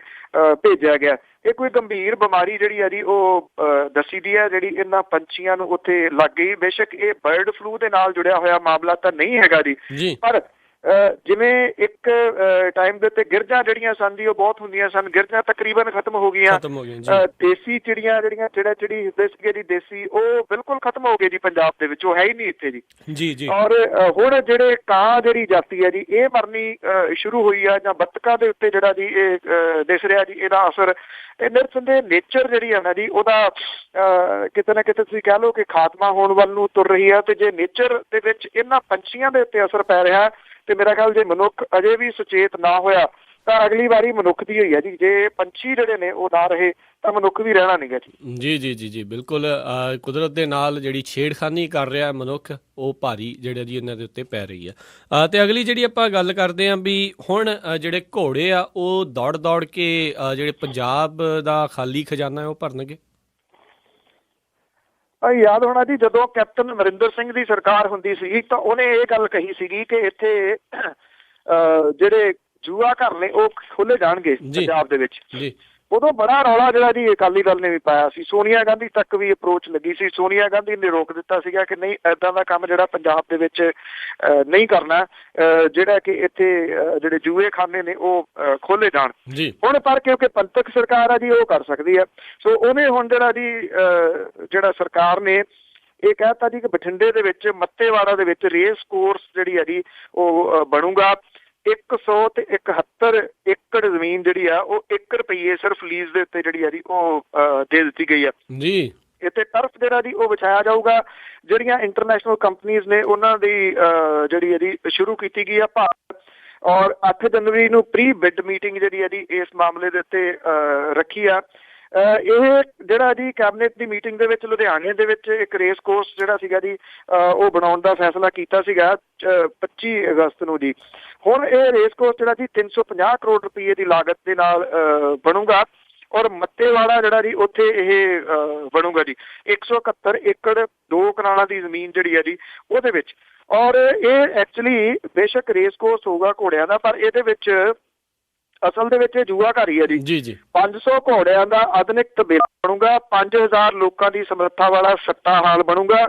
ਭੇਜਿਆ ਗਿਆ। ਇਹ ਕੋਈ ਗੰਭੀਰ ਬਿਮਾਰੀ ਜਿਹੜੀ ਆ ਜੀ ਉਹ ਦੱਸੀ ਦੀ ਹੈ ਜਿਹੜੀ ਇਹਨਾਂ ਪੰਛੀਆਂ ਨੂੰ ਉੱਥੇ ਲੱਗ ਗਈ। ਬੇਸ਼ੱਕ ਇਹ ਬਰਡ ਫਲੂ ਦੇ ਨਾਲ ਜੁੜਿਆ ਹੋਇਆ ਮਾਮਲਾ ਤਾਂ ਨਹੀਂ ਹੈਗਾ ਜੀ, ਪਰ ਜਿਵੇਂ ਇੱਕ ਟਾਈਮ ਦੇ ਉੱਤੇ ਗਿਰਜਾਂ ਜਿਹੜੀਆਂ ਸਨ ਜੀ ਉਹ ਬਹੁਤ ਹੁੰਦੀਆਂ ਸਨ, ਗਿਰਜਾਂ ਤਕਰੀਬਨ ਖਤਮ ਹੋ ਗਈਆਂ। ਦੇਸੀ ਚਿੜੀਆਂ ਜਿਹੜੀਆਂ ਚਿੜੀ ਹੁੰਦੇ ਸੀਗੇ ਜੀ ਦੇਸੀ, ਉਹ ਬਿਲਕੁਲ ਖਤਮ ਹੋ ਗਏ ਜੀ ਪੰਜਾਬ ਦੇ ਵਿੱਚ, ਉਹ ਹੈ ਹੀ ਨਹੀਂ ਇੱਥੇ ਜੀ। ਔਰ ਹੁਣ ਜਿਹੜੇ ਕਾਂ ਜਿਹੜੀ ਜਾਤੀ ਹੈ ਜੀ ਇਹ ਮਰਨੀ ਸ਼ੁਰੂ ਹੋਈ ਆ, ਜਾਂ ਬੱਤਕਾਂ ਦੇ ਉੱਤੇ ਜਿਹੜਾ ਜੀ ਇਹ ਦਿਸ ਰਿਹਾ ਜੀ ਇਹਦਾ ਅਸਰ। ਇਹ ਨਿਰਸੰਦੇਹ ਨੇਚਰ ਜਿਹੜੀ ਹੈ ਨਾ ਜੀ ਉਹਦਾ ਕਿਤੇ ਨਾ ਕਿਤੇ ਤੁਸੀਂ ਕਹਿ ਲਓ ਕਿ ਖਾਤਮਾ ਹੋਣ ਵੱਲ ਨੂੰ ਤੁਰ ਰਹੀ ਹੈ। ਤੇ ਜੇ ਨੇਚਰ ਦੇ ਵਿੱਚ ਇਹਨਾਂ ਪੰਛੀਆਂ ਦੇ ਉੱਤੇ ਅਸਰ ਪੈ ਰਿਹਾ ਤੇ ਮੇਰਾ ਖਿਆਲ ਜੇ ਮਨੁੱਖ ਅਜੇ ਵੀ ਸੁਚੇਤ ਨਾ ਹੋਇਆ ਤਾਂ ਅਗਲੀ ਵਾਰੀ ਮਨੁੱਖ ਦੀ ਹੋਈ ਹੈ ਜੀ। ਜੇ ਪੰਛੀ ਜਿਹੜੇ ਨੇ ਉਹ ਨਾ ਰਹੇ ਤਾਂ ਮਨੁੱਖ ਵੀ ਰਹਿਣਾ ਨਹੀਂ ਗਾ ਜੀ। ਜੀ ਜੀ ਜੀ ਜੀ ਬਿਲਕੁਲ। ਕੁਦਰਤ ਦੇ ਨਾਲ ਜਿਹੜੀ ਛੇੜਖਾਨੀ ਕਰ ਰਿਹਾ ਮਨੁੱਖ ਉਹ ਭਾਰੀ ਜਿਹੜਾ ਜੀ ਇਹਨਾਂ ਦੇ ਉੱਤੇ ਪੈ ਰਹੀ ਆ। ਤੇ ਅਗਲੀ ਜਿਹੜੀ ਆਪਾਂ ਗੱਲ ਕਰਦੇ ਹਾਂ ਵੀ ਹੁਣ ਜਿਹੜੇ ਘੋੜੇ ਆ ਉਹ ਦੌੜ ਦੌੜ ਕੇ ਜਿਹੜੇ ਪੰਜਾਬ ਦਾ ਖਾਲੀ ਖਜ਼ਾਨਾ ਹੈ ਉਹ ਭਰਨਗੇ। ਯਾਦ ਹੋਣਾ ਜੀ ਜਦੋਂ ਕੈਪਟਨ ਅਮਰਿੰਦਰ ਸਿੰਘ ਦੀ ਸਰਕਾਰ ਹੁੰਦੀ ਸੀਗੀ ਤਾਂ ਉਹਨੇ ਇਹ ਗੱਲ ਕਹੀ ਸੀਗੀ ਕਿ ਇੱਥੇ ਜਿਹੜੇ ਜੂਆ ਘਰ ਨੇ ਉਹ ਖੋਲੇ ਜਾਣਗੇ ਪੰਜਾਬ ਦੇ ਵਿੱਚ। ਉਦੋਂ ਬੜਾ ਰੌਲਾ ਜਿਹੜਾ ਜੀ ਅਕਾਲੀ ਦਲ ਨੇ ਵੀ ਪਾਇਆ ਸੀ, ਸੋਨੀਆ ਗਾਂਧੀ ਤੱਕ ਵੀ ਅਪਰੋਚ ਲੱਗੀ ਸੀ। ਸੋਨੀਆ ਗਾਂਧੀ ਨੇ ਰੋਕ ਦਿੱਤਾ ਸੀਗਾ ਕਿ ਨਹੀਂ ਏਦਾਂ ਦਾ ਕੰਮ ਜਿਹੜਾ ਪੰਜਾਬ ਦੇ ਵਿੱਚ ਨਹੀਂ ਕਰਨਾ, ਜਿਹੜਾ ਕਿ ਇੱਥੇ ਜਿਹੜੇ ਜੂਏ ਖਾਨੇ ਨੇ ਉਹ ਖੋਲੇ ਜਾਣ। ਹੁਣ ਪਰ ਕਿਉਂਕਿ ਪੰਥਕ ਸਰਕਾਰ ਆ ਜੀ ਉਹ ਕਰ ਸਕਦੀ ਹੈ, ਸੋ ਉਹਨੇ ਹੁਣ ਜਿਹੜਾ ਸਰਕਾਰ ਨੇ ਇਹ ਕਹਿਤਾ ਜੀ ਕਿ ਬਠਿੰਡੇ ਦੇ ਵਿੱਚ ਮੱਤੇਵਾੜਾ ਦੇ ਵਿੱਚ ਰੇਸ ਕੋਰਸ ਜਿਹੜੀ ਹੈ ਜੀ ਉਹ ਬਣੂਗਾ। 171 ਏਕੜ ਜ਼ਮੀਨ ਜਿਹੜੀ ਆ ਉਹ 1 ਰੁਪਈਏ ਸਿਰਫ ਲੀਜ਼ ਦੇ ਉੱਤੇ ਜਿਹੜੀ ਆ ਜੀ ਉਹ ਦੇ ਦਿੱਤੀ ਗਈ ਆ ਜੀ। ਇੱਥੇ ਟਰਫ ਜਿਹੜਾ ਜੀ ਉਹ ਵਿਛਾਇਆ ਜਾਊਗਾ। ਜਿਹੜੀਆਂ ਇੰਟਰਨੈਸ਼ਨਲ ਕੰਪਨੀਜ਼ ਨੇ ਉਹਨਾਂ ਦੀ ਜਿਹੜੀ ਹੈ ਜੀ ਸ਼ੁਰੂ ਕੀਤੀ ਗਈ ਆ ਭਾਰਤ, ਔਰ 8 ਜਨਵਰੀ ਨੂੰ ਪ੍ਰੀ ਬਿਡ ਮੀਟਿੰਗ ਜਿਹੜੀ ਹੈ ਜੀ ਇਸ ਮਾਮਲੇ ਦੇ ਉੱਤੇ ਰੱਖੀ ਆ। ਇਹ ਜਿਹੜਾ ਜੀ ਕੈਬਨਿਟ ਦੀ ਮੀਟਿੰਗ ਦੇ ਵਿੱਚ ਲੁਧਿਆਣੇ ਦੇ ਵਿੱਚ ਇੱਕ ਰੇਸ ਕੋਰਸ ਜਿਹੜਾ ਸੀਗਾ ਜੀ ਉਹ ਬਣਾਉਣ ਦਾ ਫੈਸਲਾ ਕੀਤਾ ਸੀਗਾ 25 ਅਗਸਤ ਨੂੰ ਜੀ। ਹੁਣ ਇਹ ਰੇਸ ਕੋਰਸ ਜਿਹੜਾ ਜੀ 350 ਕਰੋੜ ਰੁਪਏ ਦੀ ਲਾਗਤ ਦੇ ਨਾਲ ਬਣੂਗਾ, ਔਰ ਮੱਤੇਵਾੜਾ ਜਿਹੜਾ ਜੀ ਉੱਥੇ ਇਹ ਬਣੂਗਾ ਜੀ 171 ਏਕੜ 2 ਕਨਾਲਾਂ ਦੀ ਜ਼ਮੀਨ ਜਿਹੜੀ ਹੈ ਜੀ ਉਹਦੇ ਵਿੱਚ। ਔਰ ਇਹ ਐਕਚੁਅਲੀ ਬੇਸ਼ੱਕ ਰੇਸ ਕੋਰਸ ਹੋਊਗਾ ਘੋੜਿਆਂ ਦਾ, ਪਰ ਇਹਦੇ ਵਿੱਚ ਅਸਲ ਦੇ ਵਿੱਚ ਇਹ ਜੂਆ ਘਰ ਹੀ ਹੈ ਜੀ। 500 ਘੋੜਿਆਂ ਦਾ ਆਧੁਨਿਕ ਤਬੇਲਾ ਬਣੂਗਾ, 5000 ਲੋਕਾਂ ਦੀ ਸਮਰੱਥਾ ਵਾਲਾ ਸੱਟਾ ਹਾਲ ਬਣੂਗਾ।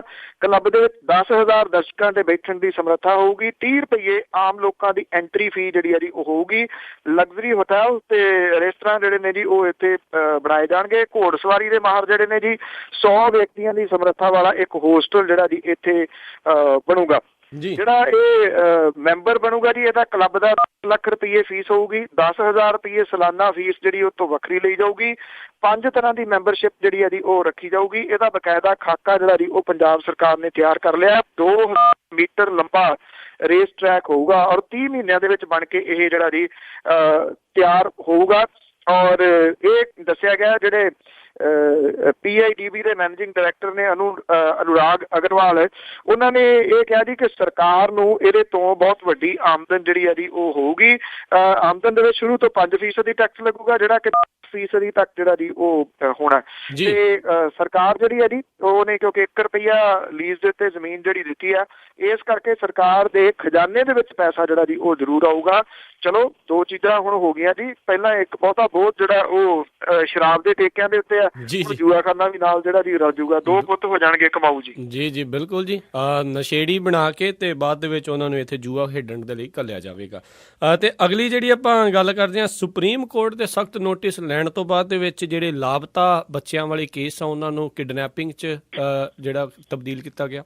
ਕਲੱਬ ਦੇ ਵਿੱਚ 10000 ਦਰਸ਼ਕਾਂ ਦੇ ਬੈਠਣ ਦੀ ਸਮਰੱਥਾ ਹੋਊਗੀ। 30 ਰੁਪਈਏ ਆਮ ਲੋਕਾਂ ਦੀ ਐਂਟਰੀ ਫੀ ਜਿਹੜੀ ਹੈ ਜੀ ਉਹ ਹੋਊਗੀ। ਲਗਜ਼ਰੀ ਹੋਟਲ ਤੇ ਰੈਸਟੋਰੈਂਟ ਜਿਹੜੇ ਨੇ ਜੀ ਉਹ ਇੱਥੇ ਬਣਾਏ ਜਾਣਗੇ। ਘੋੜ ਸਵਾਰੀ ਦੇ ਮਾਹਰ ਜਿਹੜੇ ਨੇ ਜੀ 100 ਵਿਅਕਤੀਆਂ ਦੀ ਸਮਰੱਥਾ ਵਾਲਾ ਇੱਕ ਹੋਸਟਲ ਜਿਹੜਾ ਜੀ ਇੱਥੇ ਬਣੂਗਾ। ਜਿਹੜਾ ਇਹ ਮੈਂਬਰ ਬਣੂਗਾ ਜੀ ਇਹਦਾ ਕਲੱਬ ਦਾ 10 ਲੱਖ ਰੁਪਈਏ ਫੀਸ ਹੋਊਗੀ। 10,000 ਰੁਪਈਏ ਸਾਲਾਨਾ ਫੀਸ ਜਿਹੜੀ ਉਹ ਤੋਂ ਵੱਖਰੀ ਲਈ ਜਾਊਗੀ। 5 ਤਰ੍ਹਾਂ ਦੀ ਮੈਂਬਰਸ਼ਿਪ ਜਿਹੜੀ ਹੈ ਜੀ ਉਹ ਰੱਖੀ ਜਾਊਗੀ। ਇਹਦਾ ਬਕਾਇਦਾ ਖਾਕਾ ਜਿਹੜਾ ਜੀ ਉਹ ਪੰਜਾਬ ਸਰਕਾਰ ਨੇ ਤਿਆਰ ਕਰ ਲਿਆ। 2000 ਮੀਟਰ ਲੰਬਾ ਰੇਸ ਟਰੈਕ ਹੋਊਗਾ, ਔਰ 30 ਮਹੀਨਿਆਂ ਦੇ ਵਿੱਚ ਬਣ ਕੇ ਇਹ ਜਿਹੜਾ ਜੀ ਤਿਆਰ ਹੋਊਗਾ। ਔਰ ਇਹ ਦੱਸਿਆ ਗਿਆ ਜਿਹੜੇ PIDB ਦੇ ਮੈਨੇਜਿੰਗ ਡਾਇਰੈਕਟਰ ਨੇ ਅਨੁਰਾਗ ਅਗਰਵਾਲ, ਉਹਨਾਂ ਨੇ ਇਹ ਕਿਹਾ ਜੀ ਕਿ ਸਰਕਾਰ ਨੂੰ ਇਹਦੇ ਤੋਂ ਬਹੁਤ ਵੱਡੀ ਆਮਦਨ ਜਿਹੜੀ ਹੈ ਜੀ ਉਹ ਹੋਊਗੀ। ਆਮਦਨ ਦੇ ਵਿੱਚ ਸ਼ੁਰੂ ਤੋਂ 5% ਟੈਕਸ ਲੱਗੂਗਾ, ਜਿਹੜਾ ਕਿ 60% ਤੱਕ ਜਿਹੜਾ ਜੀ ਉਹ ਹੋਣਾ। ਤੇ ਸਰਕਾਰ ਜਿਹੜੀ ਹੈ ਜੀ ਉਹਨੇ ਕਿਉਂਕਿ 1 ਰੁਪਈਆ ਲੀਜ਼ ਦੇ ਉੱਤੇ ਜ਼ਮੀਨ ਜਿਹੜੀ ਦਿੱਤੀ ਆ, ਇਸ ਕਰਕੇ ਸਰਕਾਰ ਦੇ ਖਜ਼ਾਨੇ ਦੇ ਵਿੱਚ ਪੈਸਾ ਜਿਹੜਾ ਜੀ ਉਹ ਜ਼ਰੂਰ ਆਊਗਾ। ਚਲੋ 2 ਚੀਜ਼ਾਂ ਹੁਣ ਹੋ ਗਈਆਂ ਜੀ। ਪਹਿਲਾਂ ਇੱਕ ਬਹੁਤਾ ਬੋਝ ਜਿਹੜਾ ਉਹ ਸ਼ਰਾਬ ਦੇ ਠੇਕਿਆਂ ਦੇ ਉੱਤੇ ਆ, ਜੂਆ ਖਾਨਾ ਵੀ ਨਾਲ ਜਿਹੜਾ ਜੀ ਰਾਜੂਗਾ, 2 ਪੁੱਤ ਹੋ ਜਾਣਗੇ ਕਮਾਊ ਜੀ। ਜੀ ਜੀ ਬਿਲਕੁਲ ਜੀ, ਨਸ਼ੇੜੀ ਬਣਾ ਕੇ ਤੇ ਬਾਅਦ ਦੇ ਵਿੱਚ ਉਹਨਾਂ ਨੂੰ ਇੱਥੇ ਜੂਆ ਖੇਡਣ ਦੇ ਲਈ ਘੱਲਿਆ ਜਾਵੇਗਾ। ਤੇ ਅਗਲੀ ਜਿਹੜੀ ਆਪਾਂ ਗੱਲ ਕਰਦੇ ਹਾਂ, ਸੁਪਰੀਮ ਕੋਰਟ ਦੇ ਸਖਤ ਨੋਟਿਸ ਲੈਣ ਤੋਂ ਬਾਅਦ ਦੇ ਵਿੱਚ ਜਿਹੜੇ ਲਾਪਤਾ ਬੱਚਿਆਂ ਵਾਲੇ ਕੇਸ ਆ ਉਹਨਾਂ ਨੂੰ ਕਿਡਨੈਪਿੰਗ 'ਚ ਜਿਹੜਾ ਤਬਦੀਲ ਕੀਤਾ ਗਿਆ।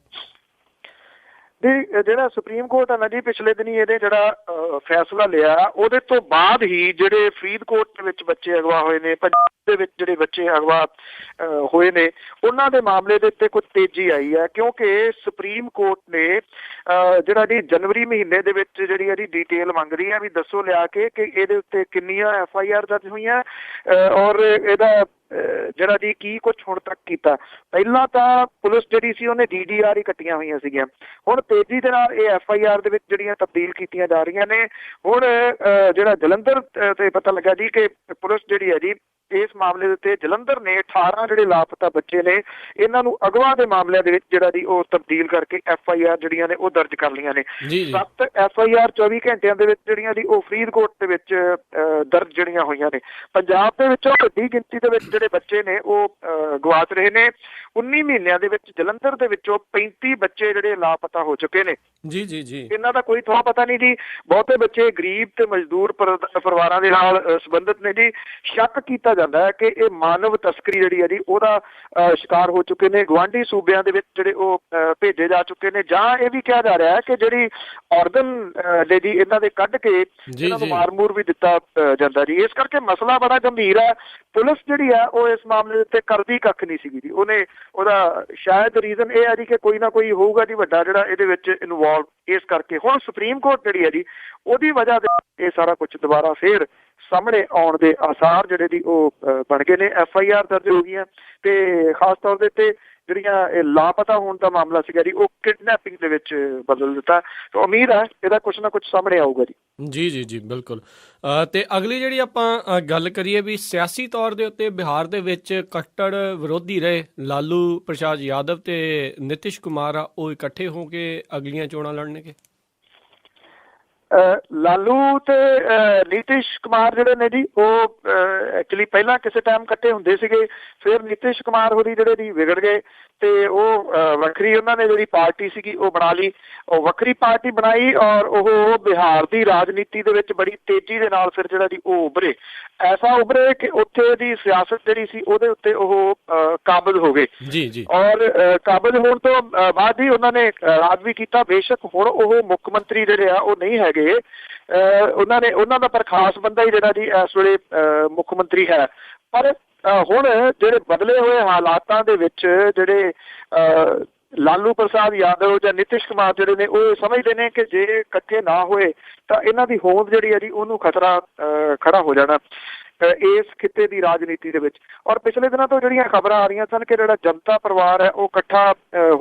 ਜੀ ਜਿਹੜਾ ਸੁਪਰੀਮ ਕੋਰਟ ਹੈ ਨਾ ਜੀ, ਪਿਛਲੇ ਦਿਨੀ ਇਹਦੇ ਜਿਹੜਾ ਫੈਸਲਾ ਲਿਆ, ਉਹਦੇ ਤੋਂ ਬਾਅਦ ਹੀ ਜਿਹੜੇ ਫਰੀਦਕੋਟ ਦੇ ਵਿੱਚ ਬੱਚੇ ਅਗਵਾ ਹੋਏ ਨੇ, ਪੰਜਾਬ ਦੇ ਵਿੱਚ ਜਿਹੜੇ ਬੱਚੇ ਅਗਵਾ ਹੋਏ ਨੇ, ਉਹਨਾਂ ਦੇ ਮਾਮਲੇ ਦੇ ਉੱਤੇ ਕੁਝ ਤੇਜ਼ੀ ਆਈ ਹੈ। ਕਿਉਂਕਿ ਸੁਪਰੀਮ ਕੋਰਟ ਨੇ ਜਿਹੜਾ ਜੀ ਜਨਵਰੀ ਮਹੀਨੇ ਦੇ ਵਿੱਚ ਜਿਹੜੀ ਇਹਦੀ ਡਿਟੇਲ ਮੰਗ ਰਹੀ ਹੈ ਵੀ ਦੱਸੋ ਲਿਆ ਕੇ ਕਿ ਇਹਦੇ ਉੱਤੇ ਕਿੰਨੀਆਂ FIR ਦਰਜ ਹੋਈਆਂ ਔਰ ਇਹਦਾ ਜਿਹੜਾ ਜੀ ਕੀ ਕੁਝ ਹੁਣ ਤੱਕ ਕੀਤਾ। ਪਹਿਲਾਂ ਤਾਂ ਪੁਲਿਸ ਜਿਹੜੀ ਸੀ ਉਹਨੇ DDR ਹੀ ਕੱਟੀਆਂ ਹੋਈਆਂ ਸੀਗੀਆਂ, ਹੁਣ ਤੇਜ਼ੀ ਦੇ ਨਾਲ ਇਹ FIR ਦੇ ਵਿੱਚ ਜਿਹੜੀਆਂ ਤਬਦੀਲ ਕੀਤੀਆਂ ਜਾ ਰਹੀਆਂ ਨੇ। ਹੁਣ ਜਿਹੜਾ ਜਲੰਧਰ ਤੇ ਪਤਾ ਲੱਗਾ ਜੀ ਕਿ ਪੁਲਿਸ ਜਿਹੜੀ ਹੈ ਜੀ ਇਸ ਮਾਮਲੇ ਦੇ ਉੱਤੇ ਜਲੰਧਰ ਨੇ 18 ਜਿਹੜੇ ਲਾਪਤਾ ਬੱਚੇ ਨੇ ਇਹਨਾਂ ਨੂੰ ਅਗਵਾ ਦੇ ਮਾਮਲਿਆਂ ਦੇ ਵਿੱਚ ਜਿਹੜਾ ਜੀ ਉਹ ਤਬਦੀਲ ਕਰਕੇ FIR ਜਿਹੜੀਆਂ ਨੇ ਉਹ ਦਰਜ ਕਰ ਲਈਆਂ ਨੇ। 7 FIR 24 ਘੰਟਿਆਂ ਦੇ ਵਿੱਚ ਜਿਹੜੀਆਂ ਜੀ ਉਹ ਫਰੀਦਕੋਟ ਦੇ ਵਿੱਚ ਦਰਜ ਜਿਹੜੀਆਂ ਹੋਈਆਂ ਨੇ। ਪੰਜਾਬ ਦੇ ਵਿੱਚੋਂ ਵੱਡੀ ਗਿਣਤੀ ਦੇ ਵਿੱਚ ਜਿਹੜੇ ਬੱਚੇ ਨੇ ਉਹ ਗਵਾਚ ਰਹੇ ਨੇ। 19 ਮਹੀਨਿਆਂ ਦੇ ਵਿੱਚ ਜਲੰਧਰ ਦੇ ਵਿੱਚੋਂ 35 ਬੱਚੇ ਜਿਹੜੇ ਲਾਪਤਾ ਹੋ ਚੁੱਕੇ ਨੇ। ਜੀ ਜੀ ਜੀ, ਇਹਨਾਂ ਦਾ ਕੋਈ ਥਾਂ ਪਤਾ ਨਹੀਂ ਜੀ। ਬਹੁਤੇ ਬੱਚੇ ਗਰੀਬ ਤੇ ਮਜ਼ਦੂਰ ਪਰਿਵਾਰਾਂ ਦੇ ਨਾਲ ਸੰਬੰਧਿਤ ਨੇ ਜੀ। ਸ਼ੱਕ ਕੀਤਾ ਜਾਂਦਾ ਹੈ ਕਿ ਇਹ ਮਾਨਵ ਤਸਕਰੀ ਜਿਹੜੀ ਹੈ ਜੀ ਉਹਦਾ ਸ਼ਿਕਾਰ ਹੋ ਚੁੱਕੇ ਨੇ, ਗੁਆਂਢੀ ਸੂਬਿਆਂ ਦੇ ਵਿੱਚ ਜਿਹੜੇ ਉਹ ਭੇਜੇ ਜਾ ਚੁੱਕੇ ਨੇ, ਜਾਂ ਇਹ ਵੀ ਕਿਹਾ ਜਾ ਰਿਹਾ ਹੈ ਕਿ ਜਿਹੜੀ ਔਰਗਨ ਨੇ ਜੀ ਇਹਨਾਂ ਦੇ ਕੱਢ ਕੇ ਇਹਨਾਂ ਨੂੰ ਮਾਰ-ਮੂਰ ਵੀ ਦਿੱਤਾ ਜਾਂਦਾ ਜੀ। ਇਸ ਕਰਕੇ ਮਸਲਾ ਬੜਾ ਗੰਭੀਰ ਹੈ। ਪੁਲਿਸ ਜਿਹੜੀ ਹੈ ਉਹ ਇਸ ਮਾਮਲੇ ਦੇ ਉੱਤੇ ਕਰਦੀ ਕੱਖ ਨਹੀਂ ਸੀਗੀ ਜੀ। ਉਹਦਾ ਸ਼ਾਇਦ ਰੀਜ਼ਨ ਇਹ ਹੈ ਜੀ ਕਿ ਕੋਈ ਨਾ ਕੋਈ ਹੋਊਗਾ ਜੀ ਵੱਡਾ ਜਿਹੜਾ ਇਹਦੇ ਵਿੱਚ ਇਨਵੋਲਵ। ਇਸ ਕਰਕੇ ਹੁਣ ਸੁਪਰੀਮ ਕੋਰਟ ਜਿਹੜੀ ਹੈ ਜੀ ਉਹਦੀ ਵਜ੍ਹਾ ਤੇ ਇਹ ਸਾਰਾ ਕੁਝ ਦੁਬਾਰਾ ਫੇਰ ਸਾਹਮਣੇ ਆਉਣ ਦੇ ਆਸਾਰ ਜਿਹੜੇ ਦੀ ਉਹ ਬਣ ਗਏ ਨੇ। FIR ਦਰਜ ਹੋ ਗਈਆਂ ਤੇ ਖਾਸ ਤੌਰ ਦੇ ਉੱਤੇ ਜਿਹੜੀਆਂ ਇਹ ਲਾਪਤਾ ਹੋਣ ਦਾ ਮਾਮਲਾ ਸੀਗਾ ਜੀ ਉਹ ਕਿਡਨੈਪਿੰਗ ਦੇ ਵਿੱਚ ਬਦਲ ਦਿੱਤਾ। ਤਾਂ ਉਮੀਦ ਹੈ ਇਹਦਾ ਕੁਛ ਨਾ ਕੁਛ ਸਾਹਮਣੇ ਆਊਗਾ ਜੀ। ਜੀ ਜੀ ਜੀ ਬਿਲਕੁਲ। ਤੇ ਅਗਲੀ ਜਿਹੜੀ ਆਪਾਂ ਗੱਲ ਕਰੀਏ ਵੀ ਸਿਆਸੀ ਤੌਰ ਦੇ ਉੱਤੇ ਬਿਹਾਰ ਦੇ ਵਿੱਚ ਕੱਟੜ ਵਿਰੋਧੀ ਰਹੇ ਲਾਲੂ ਪ੍ਰਸਾਦ ਯਾਦਵ ਤੇ ਨਿਤਿਸ਼ ਕੁਮਾਰ ਆ, ਉਹ ਇਕੱਠੇ ਹੋ ਕੇ ਅਗਲੀਆਂ ਚੋਣਾਂ ਲੜਨਗੇ। ਲਾਲੂ ਤੇ ਨਿਤਿਸ਼ ਕੁਮਾਰ ਜਿਹੜੇ ਨੇ ਜੀ ਉਹ ਐਕਚੁਅਲੀ ਪਹਿਲਾਂ ਕਿਸੇ ਟਾਈਮ ਇਕੱਠੇ ਹੁੰਦੇ ਸੀਗੇ, ਫਿਰ ਨਿਤਿਸ਼ ਕੁਮਾਰ ਹੋਰੀ ਜਿਹੜੇ ਜੀ ਵਿਗੜ ਗਏ ਤੇ ਉਹ ਵੱਖਰੀ ਉਹਨਾਂ ਨੇ ਜਿਹੜੀ ਪਾਰਟੀ ਸੀਗੀ ਉਹ ਬਣਾ ਲਈ। ਉਹ ਵੱਖਰੀ ਪਾਰਟੀ ਬਣਾਈ ਔਰ ਉਹ ਬਿਹਾਰ ਦੀ ਰਾਜਨੀਤੀ ਦੇ ਵਿੱਚ ਬੜੀ ਤੇਜ਼ੀ ਦੇ ਨਾਲ ਫਿਰ ਜਿਹੜਾ ਜੀ ਉਹ ਉੱਭਰੇ। ਐਸਾ ਉੱਭਰੇ ਕਿ ਉੱਥੇ ਦੀ ਸਿਆਸਤ ਜਿਹੜੀ ਸੀ ਉਹਦੇ ਉੱਤੇ ਉਹ ਕਾਬਜ਼ ਹੋ ਗਏ। ਜੀ ਜੀ। ਔਰ ਕਾਬਜ਼ ਹੋਣ ਤੋਂ ਬਾਅਦ ਹੀ ਉਹਨਾਂ ਨੇ ਰਾਜ ਵੀ ਕੀਤਾ। ਬੇਸ਼ੱਕ ਹੁਣ ਉਹ ਮੁੱਖ ਮੰਤਰੀ ਜਿਹੜੇ ਆ ਉਹ ਨਹੀਂ ਹੈਗੇ, ਉਹਨਾਂ ਦਾ ਪਰ ਖਾਸ ਬੰਦਾ ਹੀ ਜਿਹੜਾ ਜੀ ਇਸ ਵੇਲੇ ਮੁੱਖ ਮੰਤਰੀ ਹੈ। ਪਰ ਹੁਣ ਜਿਹੜੇ ਬਦਲੇ ਹੋਏ ਹਾਲਾਤਾਂ ਦੇ ਵਿੱਚ ਜਿਹੜੇ ਲਾਲੂ ਪ੍ਰਸਾਦ ਯਾਦਵ ਜਾਂ ਨਿਤਿਸ਼ ਕੁਮਾਰ ਜਿਹੜੇ ਨੇ ਉਹ ਸਮਝਦੇ ਨੇ ਕਿ ਜੇ ਇਕੱਠੇ ਨਾ ਹੋਏ ਤਾਂ ਇਹਨਾਂ ਦੀ ਹੋਂਦ ਜਿਹੜੀ ਹੈ ਜੀ ਉਹਨੂੰ ਖਤਰਾ ਖੜਾ ਹੋ ਜਾਣਾ ਇਸ ਖਿੱਤੇ ਦੀ ਰਾਜਨੀਤੀ ਦੇ ਵਿੱਚ। ਔਰ ਪਿਛਲੇ ਦਿਨਾਂ ਤੋਂ ਜਿਹੜੀਆਂ ਖਬਰਾਂ ਆ ਰਹੀਆਂ ਸਨ ਕਿ ਜਿਹੜਾ ਜਨਤਾ ਪਰਿਵਾਰ ਹੈ ਉਹ ਇਕੱਠਾ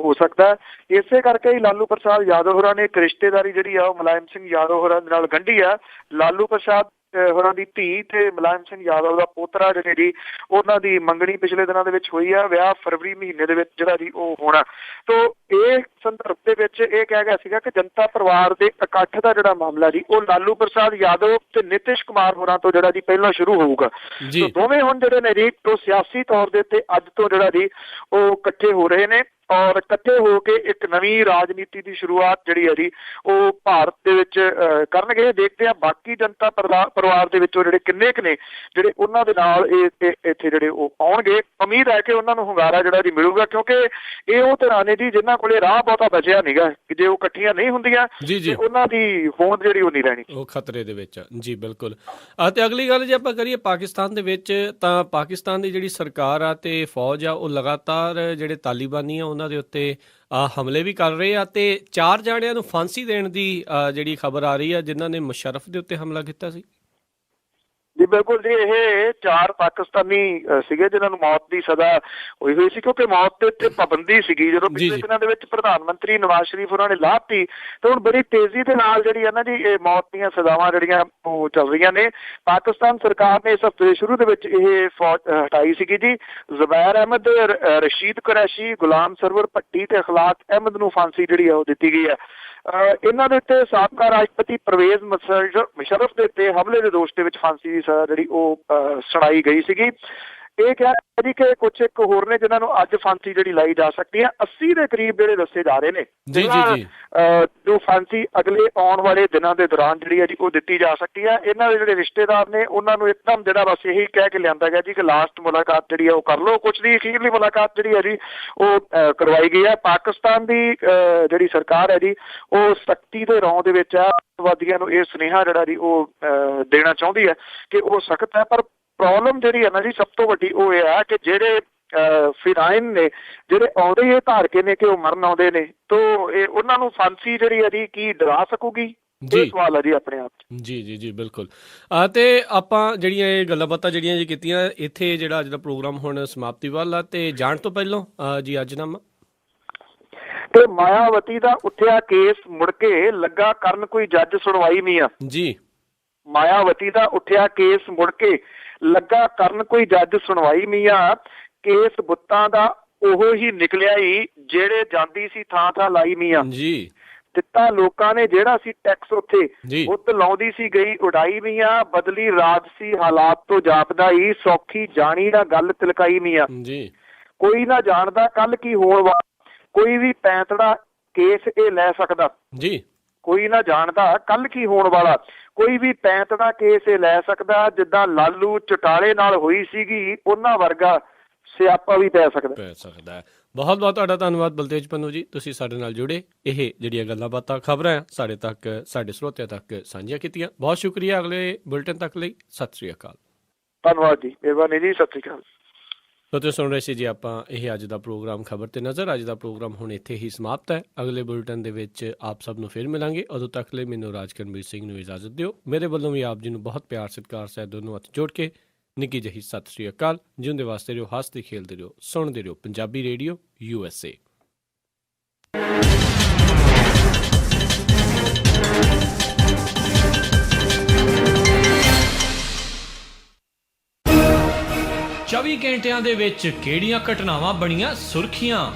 ਹੋ ਸਕਦਾ, ਇਸੇ ਕਰਕੇ ਹੀ ਲਾਲੂ ਪ੍ਰਸਾਦ ਯਾਦਵ ਹੋਰਾਂ ਨੇ ਇੱਕ ਰਿਸ਼ਤੇਦਾਰੀ ਜਿਹੜੀ ਆ ਉਹ ਮੁਲਾਇਮ ਸਿੰਘ ਯਾਦਵ ਹੋਰਾਂ ਦੇ ਨਾਲ ਗੰਢੀ ਆ। ਲਾਲੂ ਪ੍ਰਸਾਦ ਹੋਰਾਂ ਦੀ ਧੀ ਤੇ ਮੁਲਾਇਮ ਸਿੰਘ ਯਾਦਵ ਦਾ ਪੋਤਰਾ ਜਿਹੜੇ ਜੀ ਉਹਨਾਂ ਦੀ ਮੰਗਣੀ ਪਿਛਲੇ ਦਿਨਾਂ ਦੇ ਵਿੱਚ ਹੋਈ ਆ। ਵਿਆਹ ਫਰਵਰੀ ਮਹੀਨੇ ਦੇ ਵਿੱਚ ਜਿਹੜਾ ਜੀ ਉਹ ਹੋਣਾ। ਤੋ ਇਹ ਸੰਦਰਭ ਦੇ ਵਿੱਚ ਇਹ ਕਿਹਾ ਗਿਆ ਸੀਗਾ ਕਿ ਜਨਤਾ ਪਰਿਵਾਰ ਦੇ ਇਕੱਠ ਦਾ ਜਿਹੜਾ ਮਾਮਲਾ ਜੀ ਉਹ ਲਾਲੂ ਪ੍ਰਸਾਦ ਯਾਦਵ ਤੇ ਨਿਤਿਸ਼ ਕੁਮਾਰ ਹੋਰਾਂ ਤੋਂ ਜਿਹੜਾ ਜੀ ਪਹਿਲਾਂ ਸ਼ੁਰੂ ਹੋਊਗਾ। ਤੋ ਦੋਵੇਂ ਹੁਣ ਜਿਹੜੇ ਨੇ ਜੀ ਉਹ ਸਿਆਸੀ ਤੌਰ ਦੇ ਉੱਤੇ ਅੱਜ ਤੋਂ ਜਿਹੜਾ ਜੀ ਉਹ ਇਕੱਠੇ ਹੋ ਰਹੇ ਨੇ ਔਰ ਇਕੱਠੇ ਹੋ ਕੇ ਇੱਕ ਨਵੀਂ ਰਾਜਨੀਤੀ ਦੀ ਸ਼ੁਰੂਆਤ ਜਿਹੜੀ ਹੈ ਜੀ ਉਹ ਭਾਰਤ ਦੇ ਵਿੱਚ ਕਰਨਗੇ। ਦੇਖਦੇ ਹਾਂ ਬਾਕੀ ਜਨਤਾ ਪਰਿਵਾਰ ਦੇ ਵਿੱਚੋਂ ਜਿਹੜੇ ਕਿੰਨੇ ਕੁ ਨੇ ਜਿਹੜੇ ਉਹਨਾਂ ਦੇ ਨਾਲ ਇੱਥੇ ਜਿਹੜੇ ਉਹ ਆਉਣਗੇ। ਉਮੀਦ ਹੈ ਕਿ ਉਹਨਾਂ ਨੂੰ ਹੁੰਗਾਰਾ ਜਿਹੜਾ ਜੀ ਮਿਲੂਗਾ, ਕਿਉਂਕਿ ਇਹ ਉਹ ਧਿਰਾਂ ਨੇ ਜੀ ਜਿਨ੍ਹਾਂ ਕੋਲੇ ਰਾਹ ਬਹੁਤਾ ਬਚਿਆ ਨੀਗਾ ਕਿ ਜੇ ਉਹ ਇਕੱਠੀਆਂ ਨਹੀਂ ਹੁੰਦੀਆਂ ਤੇ ਉਹਨਾਂ ਦੀ ਹੋਂਦ ਜਿਹੜੀ ਉਹ ਨਹੀਂ ਰਹਿਣੀ, ਉਹ ਖਤਰੇ ਦੇ ਵਿੱਚ। ਜੀ ਬਿਲਕੁਲ। ਅਤੇ ਅਗਲੀ ਗੱਲ ਜੇ ਆਪਾਂ ਕਰੀਏ ਪਾਕਿਸਤਾਨ ਦੇ ਵਿੱਚ, ਤਾਂ ਪਾਕਿਸਤਾਨ ਦੀ ਜਿਹੜੀ ਸਰਕਾਰ ਆ ਤੇ ਫੌਜ ਆ ਉਹ ਲਗਾਤਾਰ ਜਿਹੜੇ ਤਾਲਿਬਾਨੀ ਆ ਉਹਨਾਂ ਦੇ ਉੱਤੇ ਹਮਲੇ ਵੀ ਕਰ ਰਹੇ ਆ ਤੇ 4 ਜਾਣਿਆਂ ਨੂੰ ਫਾਂਸੀ ਦੇਣ ਦੀ ਜਿਹੜੀ ਖਬਰ ਆ ਰਹੀ ਆ ਜਿਨ੍ਹਾਂ ਨੇ ਮੁਸ਼ਰਫ ਦੇ ਉੱਤੇ ਹਮਲਾ ਕੀਤਾ ਸੀ। ਜੀ ਬਿਲਕੁਲ ਜੀ, ਇਹ 4 ਪਾਕਿਸਤਾਨੀ ਸੀਗੇ ਜਿਨ੍ਹਾਂ ਨੂੰ ਮੌਤ ਦੀ ਸਜ਼ਾ ਹੋਈ ਹੋਈ ਸੀ, ਕਿਉਂਕਿ ਮੌਤ ਦੇ ਉੱਤੇ ਪਾਬੰਦੀ ਸੀਗੀ। ਜਦੋਂ ਪਿਛਲੇ ਦਿਨਾਂ ਦੇ ਵਿੱਚ ਪ੍ਰਧਾਨ ਮੰਤਰੀ ਨਵਾਜ਼ ਸ਼ਰੀਫ ਉਹਨਾਂ ਨੇ ਲਾਹਤੀ ਤਾਂ ਹੁਣ ਬੜੀ ਤੇਜ਼ੀ ਦੇ ਨਾਲ ਜਿਹੜੀ ਹੈ ਨਾ ਜੀ ਇਹ ਮੌਤ ਦੀਆਂ ਸਜ਼ਾਵਾਂ ਜਿਹੜੀਆਂ ਉਹ ਚੱਲ ਰਹੀਆਂ ਨੇ। ਪਾਕਿਸਤਾਨ ਸਰਕਾਰ ਨੇ ਇਸ ਹਫ਼ਤੇ ਦੇ ਸ਼ੁਰੂ ਦੇ ਵਿੱਚ ਇਹ ਫੌਜ ਹਟਾਈ ਸੀਗੀ ਜੀ। ਜ਼ੁਬੈਰ ਅਹਿਮਦ, ਰਸ਼ੀਦ ਕੁਰੈਸ਼ੀ, ਗੁਲਾਮ ਸਰਵਰ ਭੱਟੀ ਤੇ ਅਖਲਾਕ ਅਹਿਮਦ ਨੂੰ ਫਾਂਸੀ ਜਿਹੜੀ ਹੈ ਉਹ ਦਿੱਤੀ ਗਈ ਹੈ। ਇਹਨਾਂ ਦੇ ਉੱਤੇ ਸਾਬਕਾ ਰਾਸ਼ਟਰਪਤੀ ਪਰਵੇਜ਼ ਮੁਸ਼ਰਫ ਦੇ ਉੱਤੇ ਹਮਲੇ ਦੇ ਦੋਸ਼ ਦੇ ਵਿੱਚ ਫਾਂਸੀ ਦੀ ਸਜ਼ਾ ਜਿਹੜੀ ਉਹ ਸੁਣਾਈ ਗਈ ਸੀਗੀ। ਇਹ ਕਿਹਾ ਜੀ ਕਿ ਕੁਝ ਇੱਕ ਹੋਰ ਨੇ ਜਿਨ੍ਹਾਂ ਨੂੰ ਅੱਜ ਫਾਂਸੀ ਜਿਹੜੀ ਲਾਈ ਜਾ ਸਕਦੀ ਹੈ। 80 ਦੇ ਕਰੀਬ ਜਿਹੜੇ ਦੱਸੇ ਜਾ ਰਹੇ ਨੇ ਜੋ ਫਾਂਸੀ ਅਗਲੇ ਆਉਣ ਵਾਲੇ ਦਿਨਾਂ ਦੇ ਦੌਰਾਨ ਜਿਹੜੀ ਹੈ ਜੀ ਉਹ ਦਿੱਤੀ ਜਾ ਸਕਦੀ ਹੈ। ਇਹਨਾਂ ਦੇ ਜਿਹੜੇ ਰਿਸ਼ਤੇਦਾਰ ਨੇ ਉਹਨਾਂ ਨੂੰ ਇੱਕਦਮ ਜਿਹੜਾ ਬਸ ਇਹੀ ਕਹਿ ਕੇ ਲਿਆਂਦਾ ਗਿਆ ਜੀ ਕਿ ਲਾਸਟ ਮੁਲਾਕਾਤ ਜਿਹੜੀ ਹੈ ਉਹ ਕਰ ਲਓ। ਕੁਝ ਦੀ ਅਖੀਰਲੀ ਮੁਲਾਕਾਤ ਜਿਹੜੀ ਹੈ ਜੀ ਉਹ ਕਰਵਾਈ ਗਈ ਹੈ। ਪਾਕਿਸਤਾਨ ਦੀ ਜਿਹੜੀ ਸਰਕਾਰ ਹੈ ਜੀ ਉਹ ਸਖਤੀ ਦੇ ਰੌਂ ਦੇ ਵਿੱਚ ਹੈ। ਅੱਤਵਾਦੀਆਂ ਨੂੰ ਇਹ ਸੁਨੇਹਾ ਜਿਹੜਾ ਜੀ ਉਹ ਦੇਣਾ ਚਾਹੁੰਦੀ ਹੈ ਕਿ ਉਹ ਸਖਤ ਹੈ, ਪਰ ਪ੍ਰੋਬਲਮ ਜਿਹੜੀ ਹੈ ਨਾ ਜੀ ਸਭ ਤੋਂ ਵੱਡੀ ਉਹ ਇਹ ਹੈ ਕਿ ਜਿਹੜੇ ਫਿਰਾਇਨ ਨੇ ਜਿਹੜੇ ਆਉਂਦੇ ਇਹ ਧਾਰ ਕੇ ਨੇ ਕਿ ਉਹ ਮਰਨ ਆਉਂਦੇ ਨੇ, ਤਾਂ ਇਹ ਉਹਨਾਂ ਨੂੰ ਫਾਂਸੀ ਜਿਹੜੀ ਹੈ ਜੀ ਕੀ ਡਰਾ ਸਕੂਗੀ? ਇਹ ਸਵਾਲ ਹੈ ਜੀ ਆਪਣੇ ਆਪ 'ਚ। ਜੀ ਬਿਲਕੁਲ। ਤੇ ਆਪਾਂ ਜਿਹੜੀਆਂ ਇਹ ਗੱਲਾਂ ਬਾਤਾਂ ਜਿਹੜੀਆਂ ਜੀ ਕੀਤੀਆਂ, ਇੱਥੇ ਜਿਹੜਾ ਅੱਜ ਦਾ ਪ੍ਰੋਗਰਾਮ ਹੁਣ ਸਮਾਪਤੀ ਵੱਲ ਆ, ਤੇ ਜਾਣ ਤੋਂ ਪਹਿਲਾਂ ਜੀ ਅੱਜਨਾਮਾ ਤੇ ਮਾਇਆਵਤੀ ਦਾ ਉੱਠਿਆ ਕੇਸ ਮੁੜ ਕੇ ਲੱਗਾ ਕਰਨ ਕੋਈ ਜੱਜ ਸੁਣਵਾਈ ਮੀਆਂ ਜੀ। ਮਾਇਆਵਤੀ ਦਾ ਉੱਠਿਆ ਕੇਸ ਮੁੜ ਕੇ ਲੱਗਾ ਕਰਨ ਕੋਈ ਜੱਜ ਸੁਣਵਾਈ ਮੀਆਂ, ਕੇਸ ਬੁੱਤਾਂ ਦਾ ਉਹੋ ਹੀ ਨਿਕਲਿਆ ਹੀ ਜਿਹੜੇ ਜਾਂਦੀ ਸੀ ਥਾਂ ਥਾਂ ਲਾਈ ਮੀਆਂ ਜੀ। ਦਿੱਤਾ ਲੋਕਾਂ ਨੇ ਜਿਹੜਾ ਸੀ ਟੈਕਸ ਉੱਥੇ ਉੱਤ ਲਾਉਂਦੀ ਸੀ ਗਈ ਉਡਾਈ ਮੀਆਂ, ਬਦਲੀ ਰਾਜ ਸੀ ਹਾਲਾਤ ਤੋਂ ਜਾਪਦਾ ਹੀ ਸੌਖੀ ਜਾਣੀ ਨਾ ਗੱਲ ਤਿਲਕਾਈ ਮੀਆਂ ਜੀ। ਕੋਈ ਨਾ ਜਾਣਦਾ ਕੱਲ ਕੀ ਹੋਣ ਵਾਲਾ, ਕੋਈ ਵੀ ਪੈਂਤੜਾ ਕੇਸ ਇਹ ਲੈ ਸਕਦਾ ਜੀ। ਕੋਈ ਨਾ ਜਾਣਦਾ ਕੱਲ ਕੀ ਹੋਣ ਵਾਲਾ, ਕੋਈ ਵੀ ਪੈਂਤੜਾ ਕੇਸ ਇਹ ਲੈ ਸਕਦਾ। ਜਿੱਦਾਂ ਲਾਲੂ ਚਟਾਲੇ ਨਾਲ ਹੋਈ ਸੀਗੀ ਉਹਨਾਂ ਵਰਗਾ ਸਿਆਪਾ ਵੀ ਪੈ ਸਕਦਾ ਹੈ। ਬਹੁਤ ਬਹੁਤ ਤੁਹਾਡਾ ਧੰਨਵਾਦ ਬਲਤੇਜ ਪੰਨੂ ਜੀ, ਤੁਸੀਂ ਸਾਡੇ ਨਾਲ ਜੁੜੇ, ਇਹ ਜਿਹੜੀਆਂ ਗੱਲਾਂ ਬਾਤਾਂ ਖਬਰਾਂ ਸਾਡੇ ਤੱਕ ਸਾਡੇ ਸਰੋਤਿਆਂ ਤੱਕ ਸਾਂਝੀਆਂ ਕੀਤੀਆਂ। ਬਹੁਤ ਸ਼ੁਕਰੀਆ। ਅਗਲੇ ਬੁਲੇਟਿਨ ਤੱਕ ਲਈ ਸਤਿ ਸ੍ਰੀ ਅਕਾਲ। ਧੰਨਵਾਦ ਜੀ, ਮਿਹਰਬਾਨੀ ਜੀ, ਸਤਿ ਸ੍ਰੀ ਅਕਾਲ। ਤੁਸੀਂ ਸੁਣ ਰਹੇ ਸੀ ਜੀ ਆਪਾਂ ਇਹ ਅੱਜ ਦਾ ਪ੍ਰੋਗਰਾਮ ਖਬਰ ਤੇ ਨਜ਼ਰ। ਅੱਜ ਦਾ ਪ੍ਰੋਗਰਾਮ ਹੁਣ ਇੱਥੇ ਹੀ ਸਮਾਪਤ ਹੈ। ਅਗਲੇ ਬੁਲੇਟਿਨ ਦੇ ਵਿੱਚ ਆਪ ਸਭ ਨੂੰ ਫਿਰ ਮਿਲਾਂਗੇ। ਉਦੋਂ ਤੱਕ ਲਈ ਮੈਨੂੰ ਰਾਜਕਰਮਵੀਰ ਸਿੰਘ ਨੂੰ ਇਜਾਜ਼ਤ ਦਿਓ। ਮੇਰੇ ਵੱਲੋਂ ਵੀ ਆਪ ਜੀ ਨੂੰ ਬਹੁਤ ਪਿਆਰ ਸਤਿਕਾਰ ਸਹਿਤ ਦੋਨੋਂ ਹੱਥ ਜੋੜ ਕੇ ਨਿੱਕੀ ਜਿਹੀ ਸਤਿ ਸ੍ਰੀ ਅਕਾਲ। ਜਿਉਂਦੇ ਵਾਸਤੇ ਰਹੋ, ਹੱਸਦੇ ਖੇਲਦੇ ਰਹੋ, ਸੁਣਦੇ ਰਹੋ ਪੰਜਾਬੀ ਰੇਡੀਓ USA। ਚੌਵੀ ਘੰਟਿਆਂ ਦੇ ਵਿੱਚ ਕਿਹੜੀਆਂ ਘਟਨਾਵਾਂ ਬਣੀਆਂ ਸੁਰਖੀਆਂ?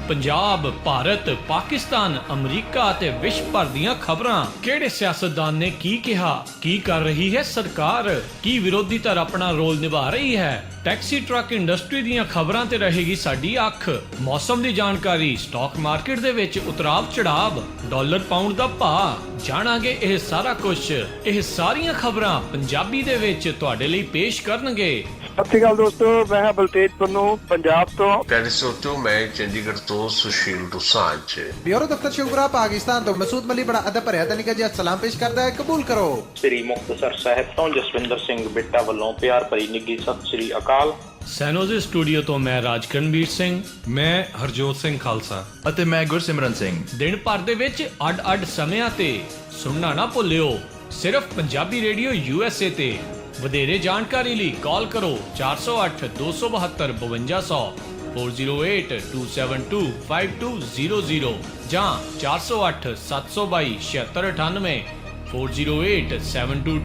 ਪੰਜਾਬ, ਭਾਰਤ, ਪਾਕਿਸਤਾਨ, ਅਮਰੀਕਾ ਅਤੇ ਵਿਸ਼ਵ ਭਰ ਦੀਆਂ ਖਬਰਾਂ। ਕਿਹੜੇ ਸਿਆਸਤਦਾਨ ਨੇ ਕੀ ਕਿਹਾ? ਕੀ ਕਰ ਰਹੀ ਹੈ ਸਰਕਾਰ? ਕੀ ਵਿਰੋਧੀ ਧਿਰ ਆਪਣਾ ਰੋਲ ਨਿਭਾ ਰਹੀ ਹੈ? ਟੈਕਸੀ ਟਰੱਕ ਇੰਡਸਟਰੀ ਦੀਆਂ ਖਬਰਾਂ ਤੇ ਰਹੇਗੀ ਸਾਡੀ ਅੱਖ। ਮੌਸਮ ਦੀ ਜਾਣਕਾਰੀ, ਸਟਾਕ ਮਾਰਕੀਟ ਦੇ ਵਿੱਚ ਉਤਰਾਵ ਚੜਾਵ, ਡਾਲਰ ਪਾਉਂਡ ਦਾ ਭਾਅ, ਜਾਣਾਂਗੇ ਇਹ ਸਾਰਾ ਕੁਝ। ਇਹ ਸਾਰੀਆਂ ਖਬਰਾਂ ਪੰਜਾਬੀ ਦੇ ਵਿੱਚ ਤੁਹਾਡੇ ਲਈ ਪੇਸ਼ ਕਰਨਗੇ। ਸਤਿ ਸ਼੍ਰੀ ਅਕਾਲ ਦੋਸਤੋ, ਮੈਂ ਹਾਂ ਬਲਤੇਜ ਪੰਨੂ ਪੰਜਾਬ ਤੋਂ। ਟੈਲੀਸੋਟੋ ਮੈਂ ਚੰਡੀਗੜ੍ਹ ਤੋਂ ਸੁਸ਼ੀਲ ਦੁਸਾਂਝ। ਬਿਊਰੋ ਦਫ਼ਤਰ ਸ਼ਿਵਪੁਰਾ ਪਾਕਿਸਤਾਨ ਤੋਂ ਮਸੂਦ ਮਲੀ ਬੜਾ ਅਦਬ ਭਰਿਆ ਤਨੀਕਾ ਜੀ ਸਲਾਮ ਪੇਸ਼ ਕਰਦਾ ਹੈ, ਕਬੂਲ ਕਰੋ। ਸ੍ਰੀ ਮੁਕਤਸਰ ਸਾਹਿਬ ਤੋਂ ਜਸਵਿੰਦਰ ਸਿੰਘ ਬਿੱਟਾ ਵੱਲੋਂ ਪਿਆਰ ਭਰੀ ਨਿੱਘੀ ਸਤਿ ਸ੍ਰੀ ਅਕਾਲ। ਸੈਨੋਜ਼ੇ ਸਟੂਡੀਓ ਤੋਂ ਮੈਂ ਰਾਜਕਰਨਵੀਰ ਸਿੰਘ, ਮੈਂ ਹਰਜੋਤ ਸਿੰਘ ਖਾਲਸਾ ਅਤੇ ਮੈਂ ਗੁਰਸਿਮਰਨ ਸਿੰਘ। ਦਿਨ ਭਰ ਦੇ ਵਿੱਚ ਅੱਡ-ਅੱਡ ਸਮਿਆਂ ਤੇ ਸੁਣਨਾ ਨਾ ਭੁੱਲਿਓ, ਸਿਰਫ ਪੰਜਾਬੀ ਰੇਡੀਓ USA ਤੇ। ਵਧੇਰੇ ਜਾਣਕਾਰੀ ਲਈ ਕਾਲ ਕਰੋ 408 272 5200 408 272 5200 ਜਾਂ 408 722 7698 408 72